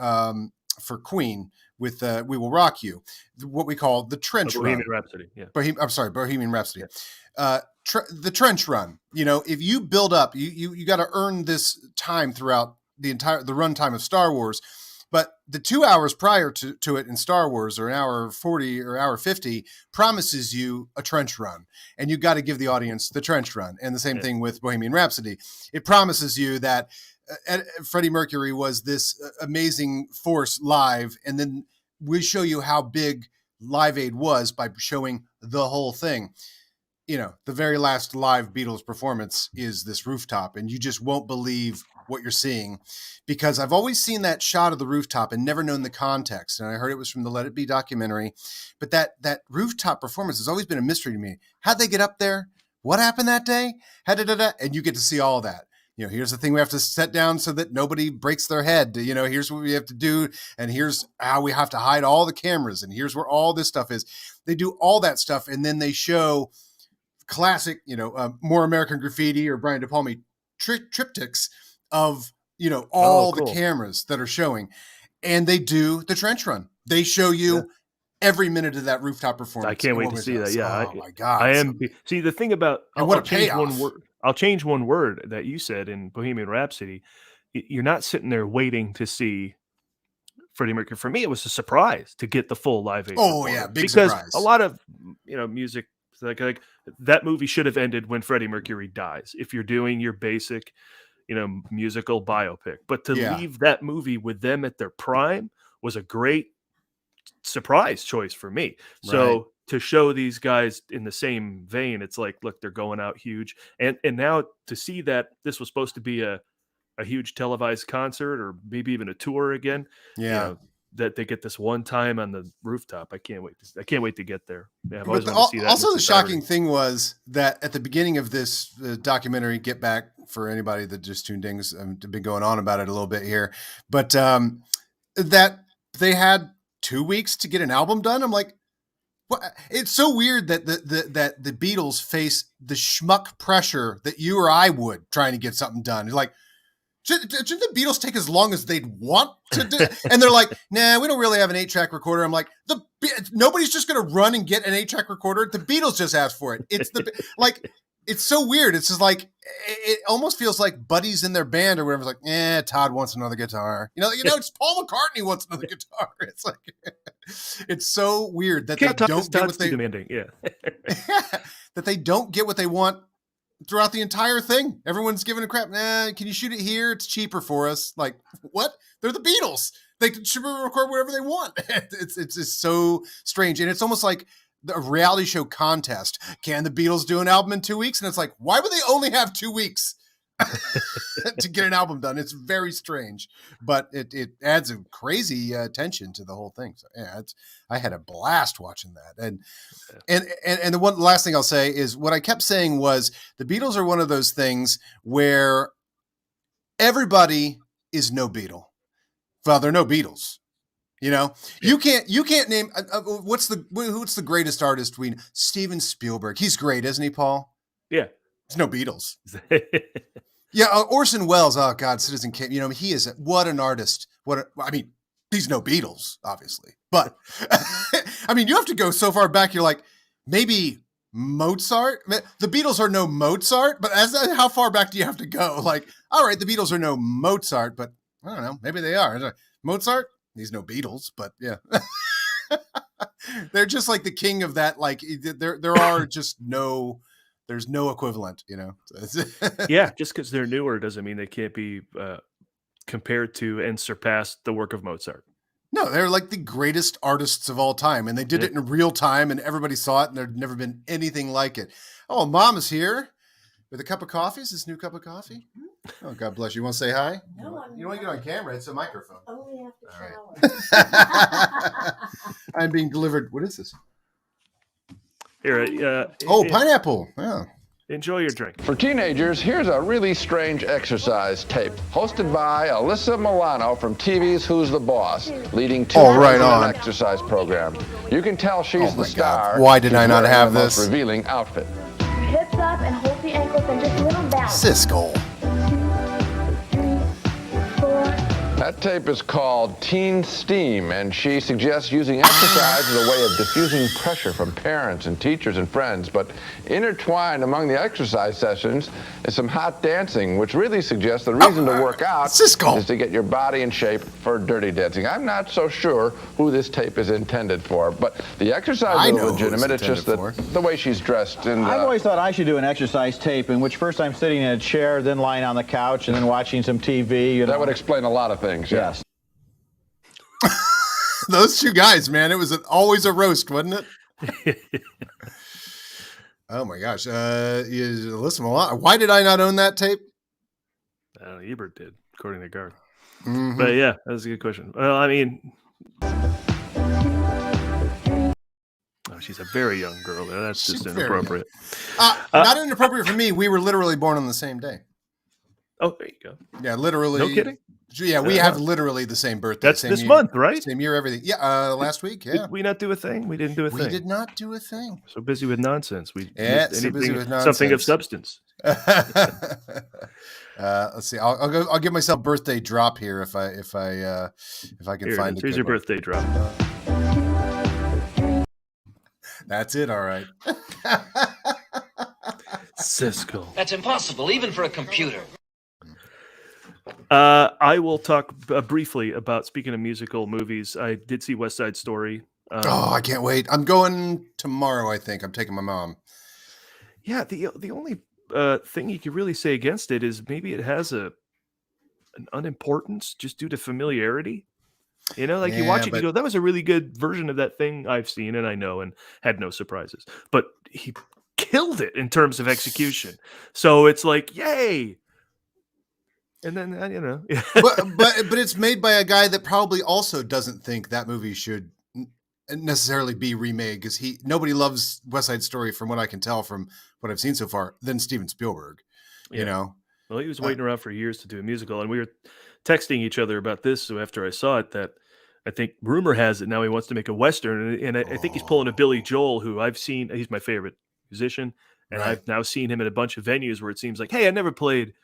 Speaker 1: Queen with We Will Rock You, what we call the trench run.
Speaker 2: Bohemian Rhapsody. Yeah.
Speaker 1: Bohemian Rhapsody. Yeah. The trench run, if you build up, you got to earn this time throughout the runtime of Star Wars. But the 2 hours prior to it in Star Wars, or an hour 40 or hour 50, promises you a trench run. And you got to give the audience the trench run. And the same thing with Bohemian Rhapsody. It promises you that Freddie Mercury was this amazing force live. And then we show you how big Live Aid was by showing the whole thing. The very last live Beatles performance is this rooftop, and you just won't believe what you're seeing, because I've always seen that shot of the rooftop and never known the context. And I heard it was from the Let It Be documentary, but that rooftop performance has always been a mystery to me. How'd they get up there? What happened that day? And you get to see all that. Here's the thing we have to set down so that nobody breaks their head. Here's what we have to do. And here's how we have to hide all the cameras. And here's where all this stuff is. They do all that stuff. And then they show classic, More American Graffiti or Brian De Palma triptychs of, all the cameras that are showing. And they do the trench run. They show you every minute of that rooftop performance.
Speaker 2: I can't wait to see that. Yeah.
Speaker 1: Oh my God.
Speaker 2: See, the thing about,
Speaker 1: and what a payoff.
Speaker 2: One word. I'll change one word that you said in Bohemian Rhapsody. You're not sitting there waiting to see Freddie Mercury. For me, it was a surprise to get the full Live Aid.
Speaker 1: Oh yeah,
Speaker 2: performance,
Speaker 1: big
Speaker 2: because
Speaker 1: surprise.
Speaker 2: a lot of music like that movie should have ended when Freddie Mercury dies. If you're doing your basic, musical biopic, but to leave that movie with them at their prime was a great surprise choice for me. So to show these guys in the same vein, it's like, look, they're going out huge, and now to see that this was supposed to be a huge televised concert or maybe even a tour again. That they get this one time on the rooftop. I can't wait to get there. Yeah, I've always wanted to see that.
Speaker 1: Also, the shocking thing was that at the beginning of this documentary, Get Back, for anybody that just tuned in, I've been going on about it a little bit here, but that they had 2 weeks to get an album done. I'm like, what? It's so weird that the Beatles face the schmuck pressure that you or I would trying to get something done. It's like, should the Beatles take as long as they'd want to do? And they're like, nah, we don't really have an 8-track recorder. I'm like, nobody's just going to run and get an 8-track recorder. The Beatles just asked for it. It's it's so weird. It's just like, it almost feels like buddies in their band or whatever. It's like, Todd wants another guitar. It's Paul McCartney wants another guitar. It's like, it's so weird that they don't get what they
Speaker 2: demanding.
Speaker 1: that they don't get what they want throughout the entire thing. Everyone's giving a crap. Can you shoot it here? It's cheaper for us. Like, what? They're the Beatles. They should record whatever they want. It's just so strange. And it's almost like a reality show contest. Can the Beatles do an album in 2 weeks? And it's like, why would they only have 2 weeks to get an album done? It's very strange, but it adds a crazy tension to the whole thing. So I had a blast watching that. And the last thing I'll say is what I kept saying was the Beatles are one of those things where everybody is no Beatle. Well, they're no Beatles. You can't name what's the greatest artist Steven Spielberg. He's great, isn't he, Paul?
Speaker 2: Yeah.
Speaker 1: There's no Beatles. Orson Welles. Oh God, Citizen Kane. He is what an artist. He's no Beatles, obviously, but you have to go so far back. You're like, maybe Mozart. The Beatles are no Mozart, but how far back do you have to go? Like, all right, the Beatles are no Mozart, but I don't know, maybe they are. Mozart. He's no Beatles, but yeah. They're just like the king of that. Like there are just there's no equivalent,
Speaker 2: Yeah, just because they're newer doesn't mean they can't be compared to and surpass the work of Mozart.
Speaker 1: No, they're like the greatest artists of all time, and they did it in real time, and everybody saw it, and there'd never been anything like it. Oh, Mom is here with a cup of coffee. Is this new cup of coffee? Oh, God bless you. You want to say hi?
Speaker 9: No,
Speaker 1: you don't want to get on camera. It's a microphone.
Speaker 9: Only after shower.
Speaker 1: I'm being delivered. What is this?
Speaker 2: Here,
Speaker 1: pineapple. Yeah.
Speaker 2: Enjoy your drink.
Speaker 4: For teenagers, here's a really strange exercise tape, hosted by Alyssa Milano from TV's Who's the Boss, leading two exercise program. You can tell she's the star.
Speaker 1: God. Why did I not have this?
Speaker 4: Most revealing outfit.
Speaker 9: Hips up and hold the ankles and just a little balance.
Speaker 1: Siskel.
Speaker 9: 2, 3, 4.
Speaker 4: That tape is called Teen Steam, and she suggests using exercise as a way of diffusing pressure from parents and teachers and friends. But intertwined among the exercise sessions is some hot dancing, which really suggests the reason to work out is to get your body in shape for dirty dancing. I'm not so sure who this tape is intended for, but the exercise is legitimate. It's just the way she's dressed. And
Speaker 3: I've always thought I should do an exercise tape in which first I'm sitting in a chair, then lying on the couch, and then watching some TV.
Speaker 4: That would explain a lot of things.
Speaker 3: Yes.
Speaker 1: Those two guys, man, it was always a roast, wasn't it? Oh my gosh. Listen a lot. Why did I not own that tape?
Speaker 2: Ebert did, according to Garth.
Speaker 1: Mm-hmm.
Speaker 2: But yeah, that was a good question. Well, she's a very young girl. That's just inappropriate.
Speaker 1: Not inappropriate for me. We were literally born on the same day.
Speaker 2: Oh, there you go.
Speaker 1: Yeah, literally.
Speaker 2: No kidding?
Speaker 1: Yeah, we have literally the same birthday.
Speaker 2: That's
Speaker 1: same
Speaker 2: this
Speaker 1: year,
Speaker 2: month, right?
Speaker 1: Same year, everything. Yeah, last week, yeah.
Speaker 2: Did we not do a thing? We didn't do a thing.
Speaker 1: We did not do a thing.
Speaker 2: So busy with nonsense. We
Speaker 1: so busy with nonsense.
Speaker 2: Something of substance.
Speaker 1: Let's see. I'll give myself a birthday drop here if I can find it.
Speaker 2: Here's your birthday drop.
Speaker 1: That's it. All right.
Speaker 2: Siskel.
Speaker 18: That's impossible, even for a computer.
Speaker 2: I will talk briefly about, speaking of musical movies, I did see West Side Story.
Speaker 1: I can't wait. I'm going tomorrow, I think. I'm taking my mom.
Speaker 2: Yeah, the only thing you could really say against it is maybe it has an unimportance just due to familiarity. You know, like you watch it, you go, that was a really good version of that thing I've seen and I know and had no surprises. But he killed it in terms of execution. So it's like, yay. And then, you know.
Speaker 1: but it's made by a guy that probably also doesn't think that movie should necessarily be remade, because nobody loves West Side Story, from what I can tell from what I've seen so far, than Steven Spielberg. You know?
Speaker 2: Well, he was waiting around for years to do a musical, and we were texting each other about this. So after I saw it, that I think rumor has it now he wants to make a Western, and I think he's pulling a Billy Joel, who I've seen. He's my favorite musician, and I've now seen him in a bunch of venues where it seems like, hey, I never played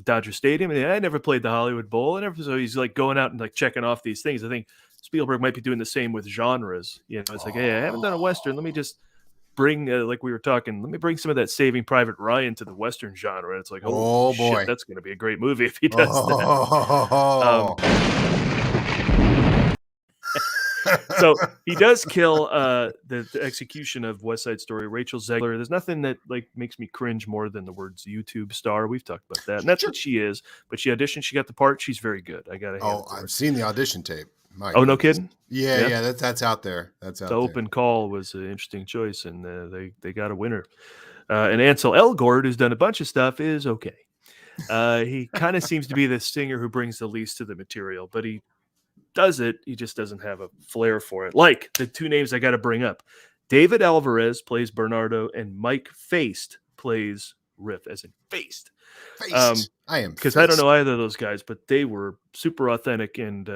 Speaker 2: Dodger Stadium, and I never played the Hollywood Bowl, and so he's like going out and like checking off these things. I think Spielberg might be doing the same with genres. You know, it's like, hey, I haven't done a Western. Let me just bring, like we were talking, let me bring some of that Saving Private Ryan to the Western genre. And it's like, oh boy, shit, that's going to be a great movie if he does that. So he does kill the execution of West Side Story. Rachel Zegler. There's nothing that like makes me cringe more than the words YouTube star. We've talked about that, and that's what she is. But she auditioned. She got the part. She's very good. I got to.
Speaker 1: I've seen the audition tape.
Speaker 2: No kidding?
Speaker 1: Yeah. That's out there. That's out
Speaker 2: the
Speaker 1: there.
Speaker 2: Open Call was an interesting choice, and they got a winner. And Ansel Elgort, who's done a bunch of stuff, is okay. He kind of seems to be the singer who brings the least to the material, but he does it. He just doesn't have a flair for it. Like the two names I got to bring up: David Alvarez plays Bernardo, and Mike Feist plays Riff, as in Feist.
Speaker 1: I am,
Speaker 2: because I don't know either of those guys, but they were super authentic and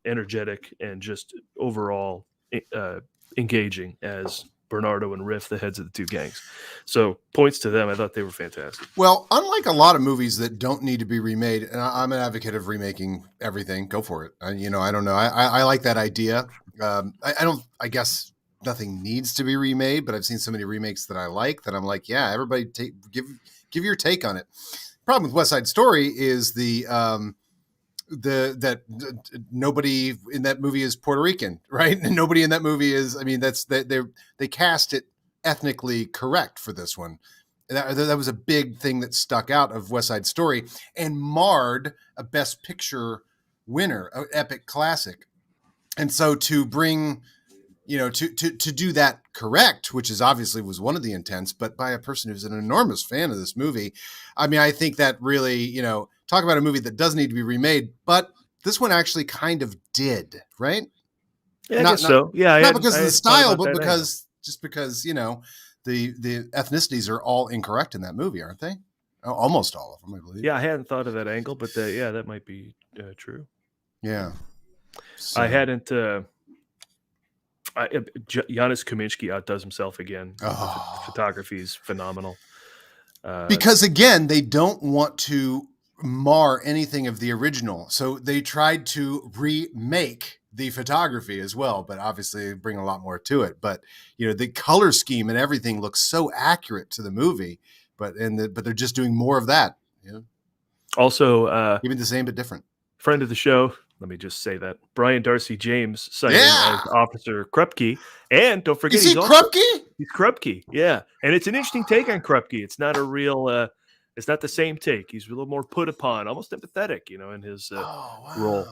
Speaker 2: energetic and just overall engaging as Bernardo and Riff, the heads of the two gangs. So points to them. I thought they were fantastic.
Speaker 1: Well, unlike a lot of movies that don't need to be remade, and I'm an advocate of remaking everything. Go for it. I don't know. I like that idea. I guess nothing needs to be remade, but I've seen so many remakes that I like that I'm like, yeah, everybody give your take on it. Problem with West Side Story is that nobody in that movie is Puerto Rican, right? And nobody in that movie is. I mean, they cast it ethnically correct for this one. That was a big thing that stuck out of West Side Story and marred a Best Picture winner, an epic classic. And so to bring, to do that correct, which is obviously was one of the intents, but by a person who's an enormous fan of this movie. I mean, I think that really, talk about a movie that does need to be remade, but this one actually kind of did, right?
Speaker 2: Yeah, I guess so. Yeah,
Speaker 1: not because of the style, but because the ethnicities are all incorrect in that movie, aren't they? Almost all of them, I believe.
Speaker 2: Yeah, I hadn't thought of that angle, but that might be true.
Speaker 1: Yeah, so.
Speaker 2: I hadn't. Giannis Kaminsky outdoes himself again. Photography is phenomenal.
Speaker 1: Because again, they don't want to mar anything of the original, so they tried to remake the photography as well, but obviously bring a lot more to it. But the color scheme and everything looks so accurate to the movie, but they're just doing more of that.
Speaker 2: Also,
Speaker 1: even the same but different.
Speaker 2: Friend of the show, let me just say that Brian Darcy James signed as Officer Krupke, and don't forget
Speaker 1: he's Krupke.
Speaker 2: He's Krupke, yeah, and it's an interesting take on Krupke. It's not a real. It's not the same take. He's a little more put upon, almost empathetic, in his role.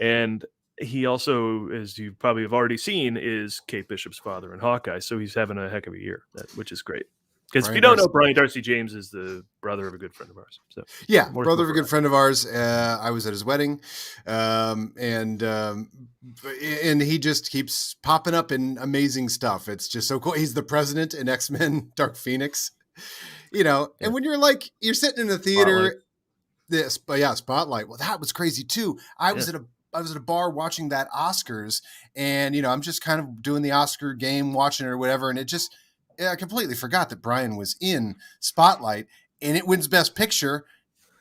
Speaker 2: And he also, as you probably have already seen, is Kate Bishop's father in Hawkeye. So he's having a heck of a year, which is great. Because if you don't know, Brian Darcy James is the brother of a good friend of ours. So
Speaker 1: yeah, brother of a good friend of ours. I was at his wedding, and he just keeps popping up in amazing stuff. It's just so cool. He's the president in X-Men: Dark Phoenix. And when you're sitting in the theater, Spotlight. Well, that was crazy too. I was at a bar watching that Oscars, and I'm just kind of doing the Oscar game, watching it or whatever, and I completely forgot that Brian was in Spotlight, and it wins Best Picture,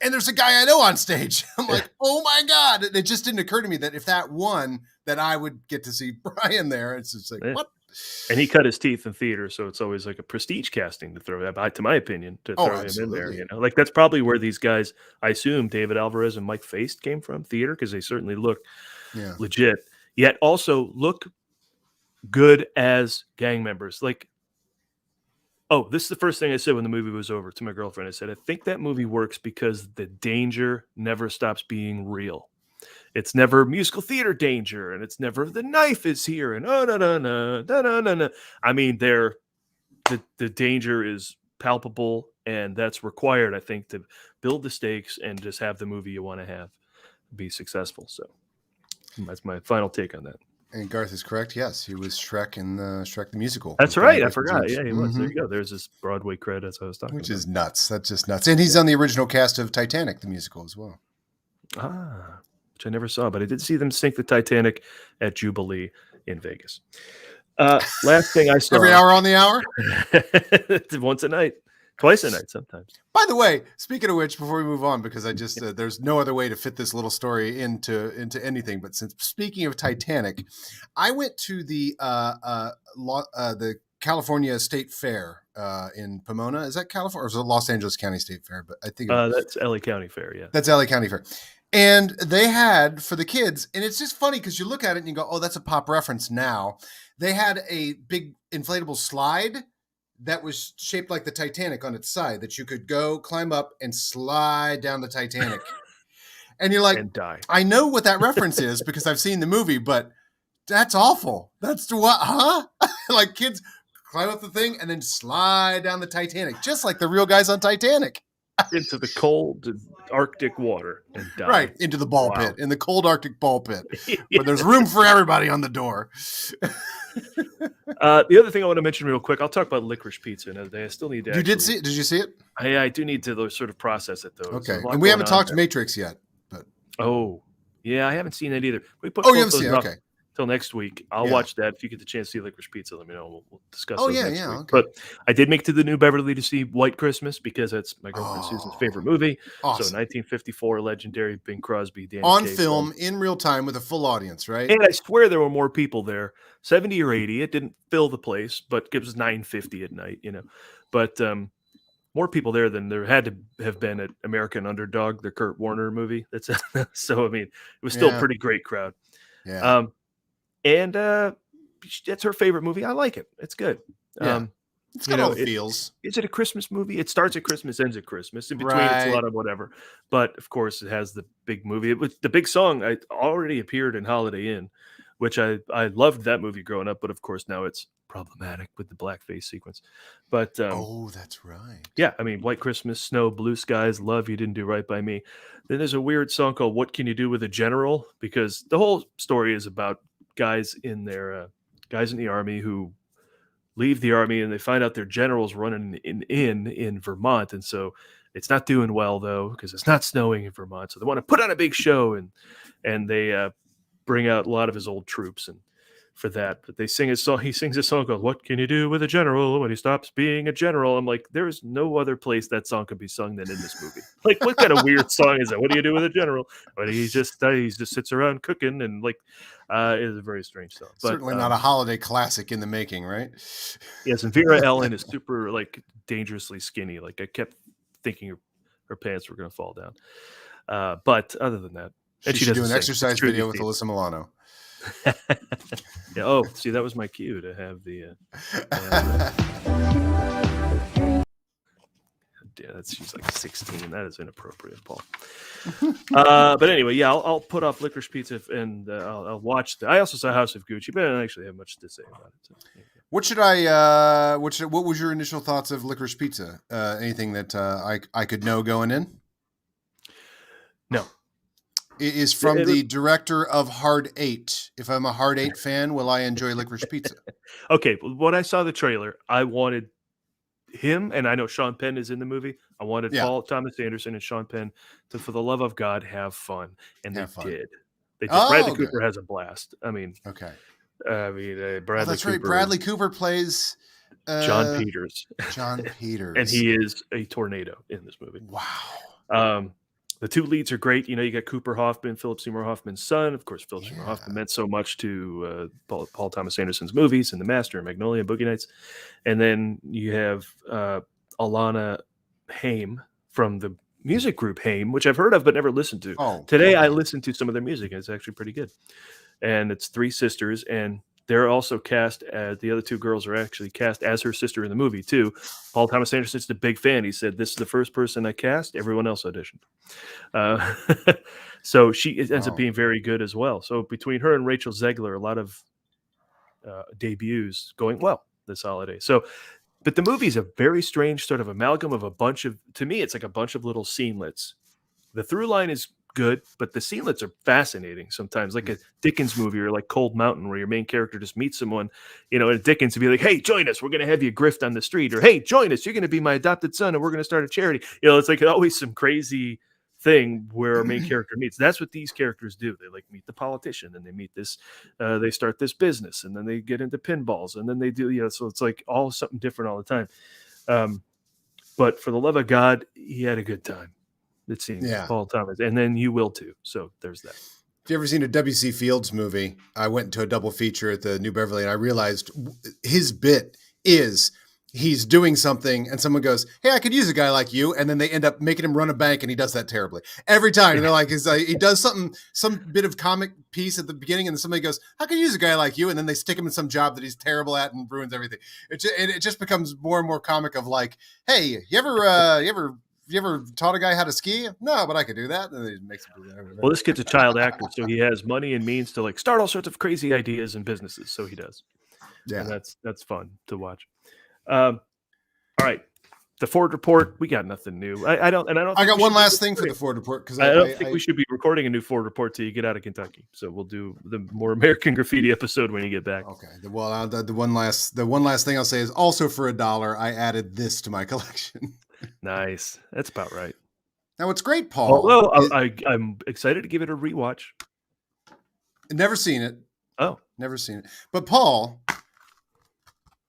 Speaker 1: and there's a guy I know on stage. I'm like, oh my God. It just didn't occur to me that if that won, that I would get to see Brian there. It's just like, what?
Speaker 2: And he cut his teeth in theater, so it's always like a prestige casting to throw that, to my opinion, to throw him in there. You know, like that's probably where these guys, I assume, David Alvarez and Mike Feist came from, theater, because they certainly look legit, yet also look good as gang members. Like, oh, this is the first thing I said when the movie was over to my girlfriend. I said, I think that movie works because the danger never stops being real. It's never musical theater danger, and it's never the knife is here, and oh no no no no no no no. I mean, the danger is palpable, and that's required, I think, to build the stakes and just have the movie you want to have be successful. So that's my final take on that.
Speaker 1: And Garth is correct. Yes, he was Shrek in Shrek the musical.
Speaker 2: That's right. I forgot. Yeah, he was. There you go. There's this Broadway credit. That's what I was talking about.
Speaker 1: Which is nuts. That's just nuts. And he's on the original cast of Titanic, the musical, as well.
Speaker 2: Ah, which I never saw, but I did see them sink the Titanic at Jubilee in Vegas. Last thing I saw.
Speaker 1: Every hour on the hour?
Speaker 2: Once a night. Twice a night sometimes.
Speaker 1: By the way, speaking of which, before we move on, because I just there's no other way to fit this little story into anything. But since speaking of Titanic, I went to the California State Fair in Pomona. Is that California or is it Los Angeles County State Fair? But I think
Speaker 2: that's LA County Fair. Yeah,
Speaker 1: that's LA County Fair. And they had for the kids, and it's just funny because you look at it and you go, "Oh, that's a pop reference." Now they had a big inflatable slide that was shaped like the Titanic on its side that you could go climb up and slide down the Titanic. And you're like,
Speaker 2: and die.
Speaker 1: I know what that reference is because I've seen the movie, but that's awful. That's what, huh? Like kids climb up the thing and then slide down the Titanic, just like the real guys on Titanic.
Speaker 2: Into the cold Arctic water and die.
Speaker 1: Right, into the ball pit, in the cold Arctic ball pit. But there's room for everybody on the door.
Speaker 2: The other thing I want to mention real quick, I'll talk about Licorice Pizza another day. I still need to.
Speaker 1: Did you see it?
Speaker 2: I do need to sort of process it though.
Speaker 1: Okay, and we haven't talked Matrix yet, but
Speaker 2: yeah, I haven't seen it either. We put
Speaker 1: you haven't seen it? Okay.
Speaker 2: Till next week. I'll watch that. If you get the chance to see Licorice Pizza, let me know. We'll discuss those next week.
Speaker 1: Okay.
Speaker 2: But I did make it to the New Beverly to see White Christmas because that's my girlfriend Susan's favorite movie.
Speaker 1: Awesome.
Speaker 2: So 1954, legendary Bing Crosby, Danny
Speaker 1: on
Speaker 2: Kaye
Speaker 1: film in real time with a full audience, right?
Speaker 2: And I swear there were more people there, 70 or 80. It didn't fill the place, but it was 9:50 at night, you know. But more people there than there had to have been at American Underdog, the Kurt Warner movie. That's so. I mean, it was still a pretty great crowd.
Speaker 1: Yeah.
Speaker 2: And that's her favorite movie. I like it. It's good.
Speaker 1: It's got all the feels.
Speaker 2: Is it a Christmas movie? It starts at Christmas, ends at Christmas. In between, it's a lot of whatever. But of course, it has the big movie. The big song already appeared in Holiday Inn, which I loved that movie growing up. But of course, now it's problematic with the blackface sequence. But
Speaker 1: that's right.
Speaker 2: Yeah, I mean, White Christmas, Snow, Blue Skies, Love, You Didn't Do Right by Me. Then there's a weird song called What Can You Do with a General? Because the whole story is about guys in the army who leave the army and they find out their general's running in Vermont, and so it's not doing well though because it's not snowing in Vermont, so they want to put on a big show and they bring out a lot of his old troops and for that, but they sing a song. He sings a song called "What Can You Do with a General When He Stops Being a General." I'm like, there's no other place that song could be sung than in this movie. Like, what kind of weird song is that? What do you do with a general? But he just sits around cooking and like, it's a very strange song. But,
Speaker 1: certainly not a holiday classic in the making, right?
Speaker 2: Yes, and Vera Ellen is super like dangerously skinny. Like I kept thinking her pants were going to fall down. But other than that,
Speaker 1: she should do an exercise video with Alyssa Milano.
Speaker 2: Yeah. Oh, see, that was my cue to have the. Yeah, she's like 16. That is inappropriate, Paul. But anyway, yeah, I'll put off Licorice Pizza and I'll watch. I also saw House of Gucci, but I don't actually have much to say about it. So, yeah.
Speaker 1: What was your initial thoughts of Licorice Pizza? Anything that I could know going in?
Speaker 2: No.
Speaker 1: It is from the director of Hard 8. If I'm a Hard 8 fan, will I enjoy Licorice Pizza?
Speaker 2: Okay, when I saw the trailer, I wanted him, and I know Sean Penn is in the movie. I wanted Paul Thomas Anderson and Sean Penn to, for the love of God, have fun, and they did. They did. Bradley Cooper has a blast. I mean, Bradley.
Speaker 1: That's
Speaker 2: Cooper
Speaker 1: right. Bradley Cooper plays
Speaker 2: John Peters.
Speaker 1: John Peters,
Speaker 2: and he is a tornado in this movie.
Speaker 1: Wow.
Speaker 2: The two leads are great. You got Cooper Hoffman, Philip Seymour Hoffman's son. Of course, Philip Seymour Hoffman meant so much to Paul Thomas Anderson's movies and The Master and Magnolia and Boogie Nights. And then you have Alana Haim from the music group Haim, which I've heard of but never listened to. Today I listened to some of their music, and it's actually pretty good. And it's three sisters, and they're also cast as the other two girls are actually cast as her sister in the movie too. Paul Thomas Anderson's a big fan. He said, "This is the first person I cast. Everyone else auditioned." So she ends up being very good as well. So between her and Rachel Zegler, a lot of debuts going well this holiday. So, but the movie's a very strange sort of amalgam of to me, it's like a bunch of little scenelets. The through line is good, but the scenelets are fascinating sometimes, like a Dickens movie or like Cold Mountain, where your main character just meets someone, in Dickens to be like, "Hey, join us. We're going to have you grift on the street," or "Hey, join us. You're going to be my adopted son, and we're going to start a charity." It's like always some crazy thing where our main character meets. That's what these characters do. They like meet the politician, and they meet this, they start this business, and then they get into pinballs, and then they do, so it's like all something different all the time. But for the love of God, he had a good time. It seems, Paul Thomas, and then you will too. So there's that.
Speaker 1: If you ever seen a W.C. Fields movie, I went into a double feature at the New Beverly, and I realized his bit is he's doing something, and someone goes, "Hey, I could use a guy like you," and then they end up making him run a bank, and he does that terribly every time. And they're like, he does some bit of comic piece at the beginning, and then somebody goes, "I could use a guy like you," and then they stick him in some job that he's terrible at and ruins everything. It just becomes more and more comic of like, "Hey, you ever taught a guy how to ski?" "No, but I could do that." And then he makes him do that.
Speaker 2: Well, this kid's a child actor, so he has money and means to like start all sorts of crazy ideas and businesses. So he does. Yeah, and that's fun to watch. All right, the Ford Report. We got nothing new. I
Speaker 1: got one last thing for the Ford Report, because
Speaker 2: I don't think we should be recording a new Ford Report till you get out of Kentucky. So we'll do the more American Graffiti episode when you get back.
Speaker 1: Okay. Well, the one last thing I'll say is also for $1, I added this to my collection.
Speaker 2: Nice. That's about right.
Speaker 1: Now, what's great, Paul.
Speaker 2: Although I'm excited to give it a rewatch.
Speaker 1: Never seen it.
Speaker 2: Oh,
Speaker 1: never seen it. But Paul,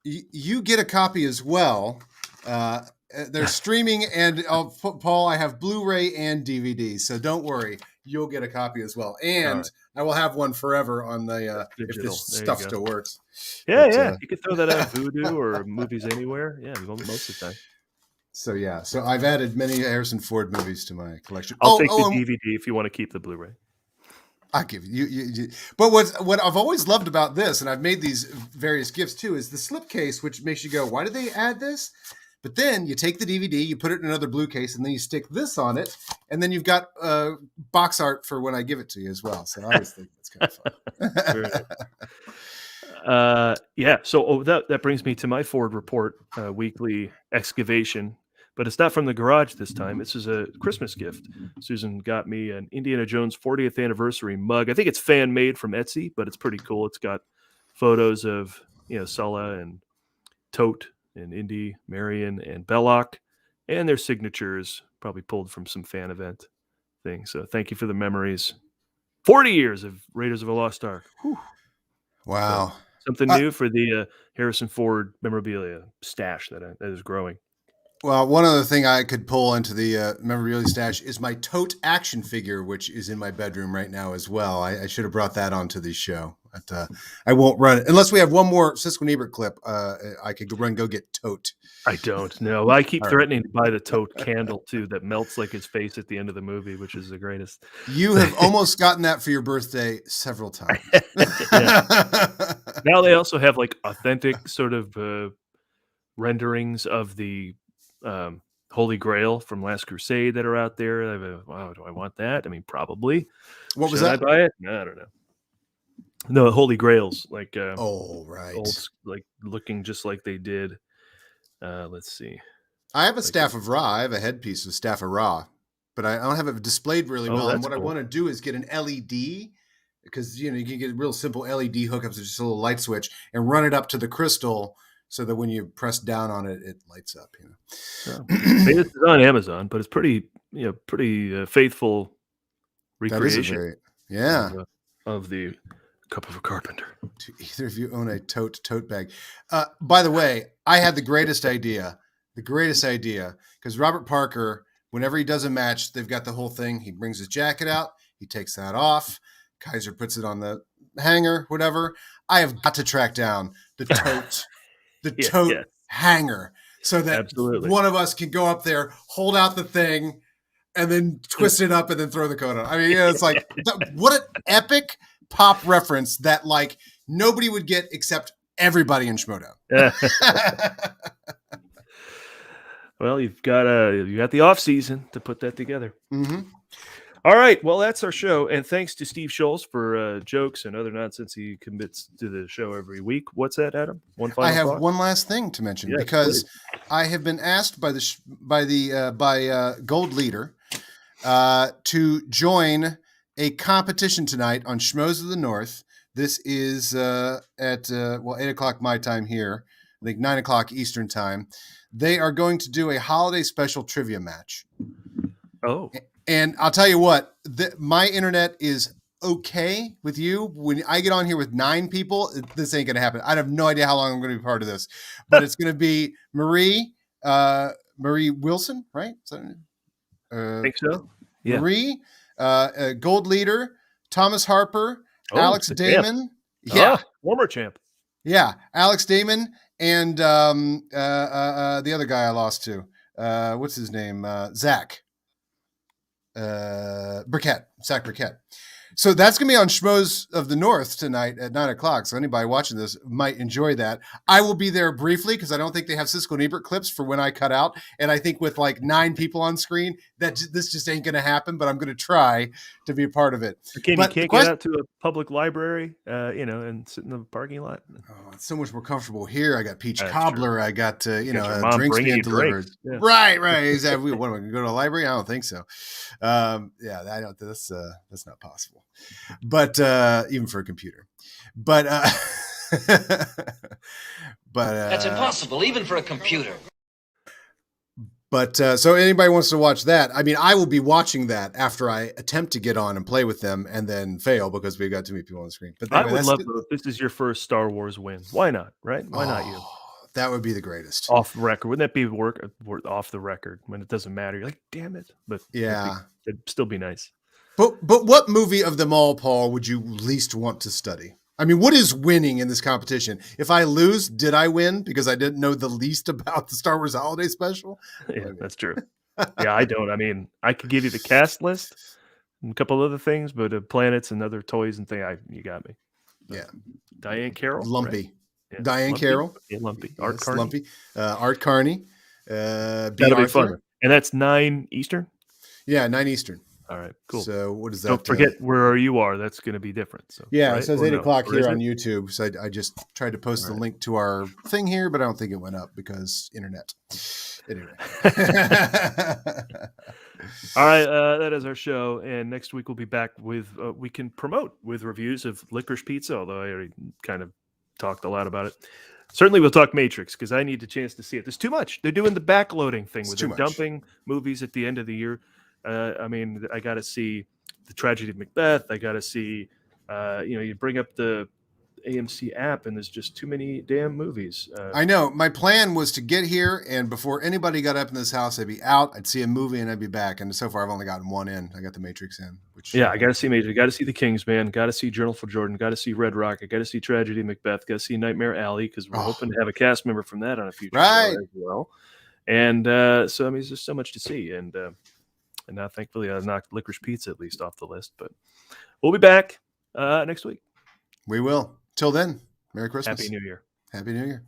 Speaker 1: you get a copy as well. They're streaming, and Paul, I have Blu-ray and DVD, so don't worry, you'll get a copy as well. And I will have one forever on the if this stuff still works.
Speaker 2: Yeah, you could throw that on Vudu or Movies Anywhere. Yeah, most of the time.
Speaker 1: So I've added many Harrison Ford movies to my collection.
Speaker 2: I'll take the DVD if you want to keep the Blu-ray.
Speaker 1: I give you. But what I've always loved about this, and I've made these various gifts too, is the slipcase, which makes you go, "Why did they add this?" But then you take the DVD, you put it in another blue case, and then you stick this on it, and then you've got box art for when I give it to you as well. So I always think that's kind of
Speaker 2: fun. Yeah. So that brings me to my Ford Report weekly excavation. But it's not from the garage this time. This is a Christmas gift. Susan got me an Indiana Jones 40th anniversary mug. I think it's fan made from Etsy, but it's pretty cool. It's got photos of Sulla and Tote and Indy, Marion and Belloc, and their signatures, probably pulled from some fan event thing. So thank you for the memories. 40 years of Raiders of the Lost Ark. Whew.
Speaker 1: Wow.
Speaker 2: So something new for the Harrison Ford memorabilia stash that is growing.
Speaker 1: Well, one other thing I could pull into the memorabilia stash is my Tote action figure, which is in my bedroom right now as well. I should have brought that onto the show. But, I won't run it. Unless we have one more Siskel Ebert clip, I could go get Tote.
Speaker 2: I don't know. I keep threatening to buy the Tote candle, too, that melts like his face at the end of the movie, which is the greatest.
Speaker 1: You have almost gotten that for your birthday several times.
Speaker 2: Now they also have like authentic sort of renderings of the Holy Grail from Last Crusade that are out there. Wow, do I want that? I mean, probably.
Speaker 1: What was that?
Speaker 2: I buy it? No, I don't know. No, Holy Grails, like
Speaker 1: right,
Speaker 2: old, like looking just like they did. Let's see.
Speaker 1: I have a Staff of Ra. I have a headpiece of Staff of Ra, but I don't have it displayed really well. And what I want to do is get an LED, because you can get real simple LED hookups, just a little light switch, and run it up to the crystal, so that when you press down on it, it lights up.
Speaker 2: This is on Amazon, but it's pretty faithful recreation. Of the Cup of a Carpenter.
Speaker 1: Do either of you own a tote bag? By the way, I had the greatest idea, because Robert Parker whenever he does a match, they've got the whole thing. He brings his jacket out. He takes that off. Kaiser puts it on the hanger, whatever. I have got to track down the tote, hanger, so that one of us can go up there, hold out the thing, and then twist it up and then throw the coat on. I mean, it's like, what an epic pop reference that like nobody would get except everybody in Schmodo.
Speaker 2: Well, you got the off season to put that together.
Speaker 1: Mm-hmm.
Speaker 2: All right. Well, that's our show. And thanks to Steve Scholes for jokes and other nonsense he commits to the show every week. What's that, Adam?
Speaker 1: I have one last thing to mention because I have been asked by Gold Leader to join a competition tonight on Schmoes of the North. This is at 8 o'clock my time here. I think 9 o'clock Eastern time. They are going to do a holiday special trivia match.
Speaker 2: Oh.
Speaker 1: And I'll tell you what, my internet is okay with you. When I get on here with 9 people, this ain't going to happen. I have no idea how long I'm going to be part of this, but it's going to be Marie Wilson, right?
Speaker 2: I think so. Yeah.
Speaker 1: Marie, Gold Leader, Thomas Harper, Alex Damon.
Speaker 2: Champ. Yeah. Former champ.
Speaker 1: Yeah. Alex Damon and the other guy I lost to. What's his name? Zach Burkett. So that's going to be on Schmoes of the North tonight at 9 o'clock. So anybody watching this might enjoy that. I will be there briefly because I don't think they have Siskel Ebert clips for when I cut out. And I think with like 9 people on screen, this just ain't going to happen. But I'm going to try to be a part of it.
Speaker 2: You can't get out to a public library, and sit in the parking lot.
Speaker 1: Oh, it's so much more comfortable here. I got peach cobbler. True. I got
Speaker 2: drinks being delivered.
Speaker 1: Yeah. Right. Exactly. What am I going to go to a library? I don't think so. I don't. That's not possible. But even for a computer, but
Speaker 18: that's impossible even for a computer.
Speaker 1: But so anybody wants to watch that, I mean, I will be watching that after I attempt to get on and play with them and then fail because we've got too many people on the screen. But
Speaker 2: anyway, I would love if this is your first Star Wars win. Why not? Right? Why not you?
Speaker 1: That would be the greatest.
Speaker 2: Off the record. Wouldn't that be work off the record when it doesn't matter? You're like, damn it. But
Speaker 1: yeah,
Speaker 2: it'd still be nice.
Speaker 1: But what movie of them all, Paul, would you least want to study? I mean, what is winning in this competition? If I lose, did I win because I didn't know the least about the Star Wars Holiday Special?
Speaker 2: Yeah, that's true. Yeah, I don't. I mean, I could give you the cast list and a couple other things, but planets and other toys and things, you got me.
Speaker 1: Yeah.
Speaker 2: Diane Carroll.
Speaker 1: Lumpy.
Speaker 2: Right? Yeah.
Speaker 1: Diane
Speaker 2: Lumpy.
Speaker 1: Carroll.
Speaker 2: Yeah, Lumpy. Art Carney.
Speaker 1: Lumpy. Art Carney.
Speaker 2: That'll be fun. And that's 9 Eastern?
Speaker 1: Yeah, 9 Eastern.
Speaker 2: All right, cool.
Speaker 1: So what is that?
Speaker 2: Don't forget where you are. That's going to be different. So
Speaker 1: yeah, it says 8 o'clock here on YouTube. So I just tried to post the link to our thing here, but I don't think it went up because internet. Anyway.
Speaker 2: All right, that is our show. And next week we'll be back with, we can promote with reviews of Licorice Pizza, although I already kind of talked a lot about it. Certainly we'll talk Matrix because I need a chance to see it. There's too much. They're doing the backloading thing where they're dumping movies at the end of the year. I mean, I got to see the Tragedy of Macbeth. I got to see, you bring up the AMC app and there's just too many damn movies.
Speaker 1: I know. My plan was to get here and before anybody got up in this house, I'd be out, I'd see a movie and I'd be back. And so far I've only gotten one in. I got the Matrix in.
Speaker 2: I got to see Matrix. Got to see The Kingsman. Got to see Journal for Jordan. Got to see Red Rocket. Got to see Tragedy of Macbeth. Got to see Nightmare Alley because we're hoping to have a cast member from that on a future show as well. And so, I mean, there's so much to see. And now, thankfully, I knocked Licorice Pizza at least off the list. But we'll be back next week.
Speaker 1: We will. Till then, Merry Christmas.
Speaker 2: Happy New Year.
Speaker 1: Happy New Year.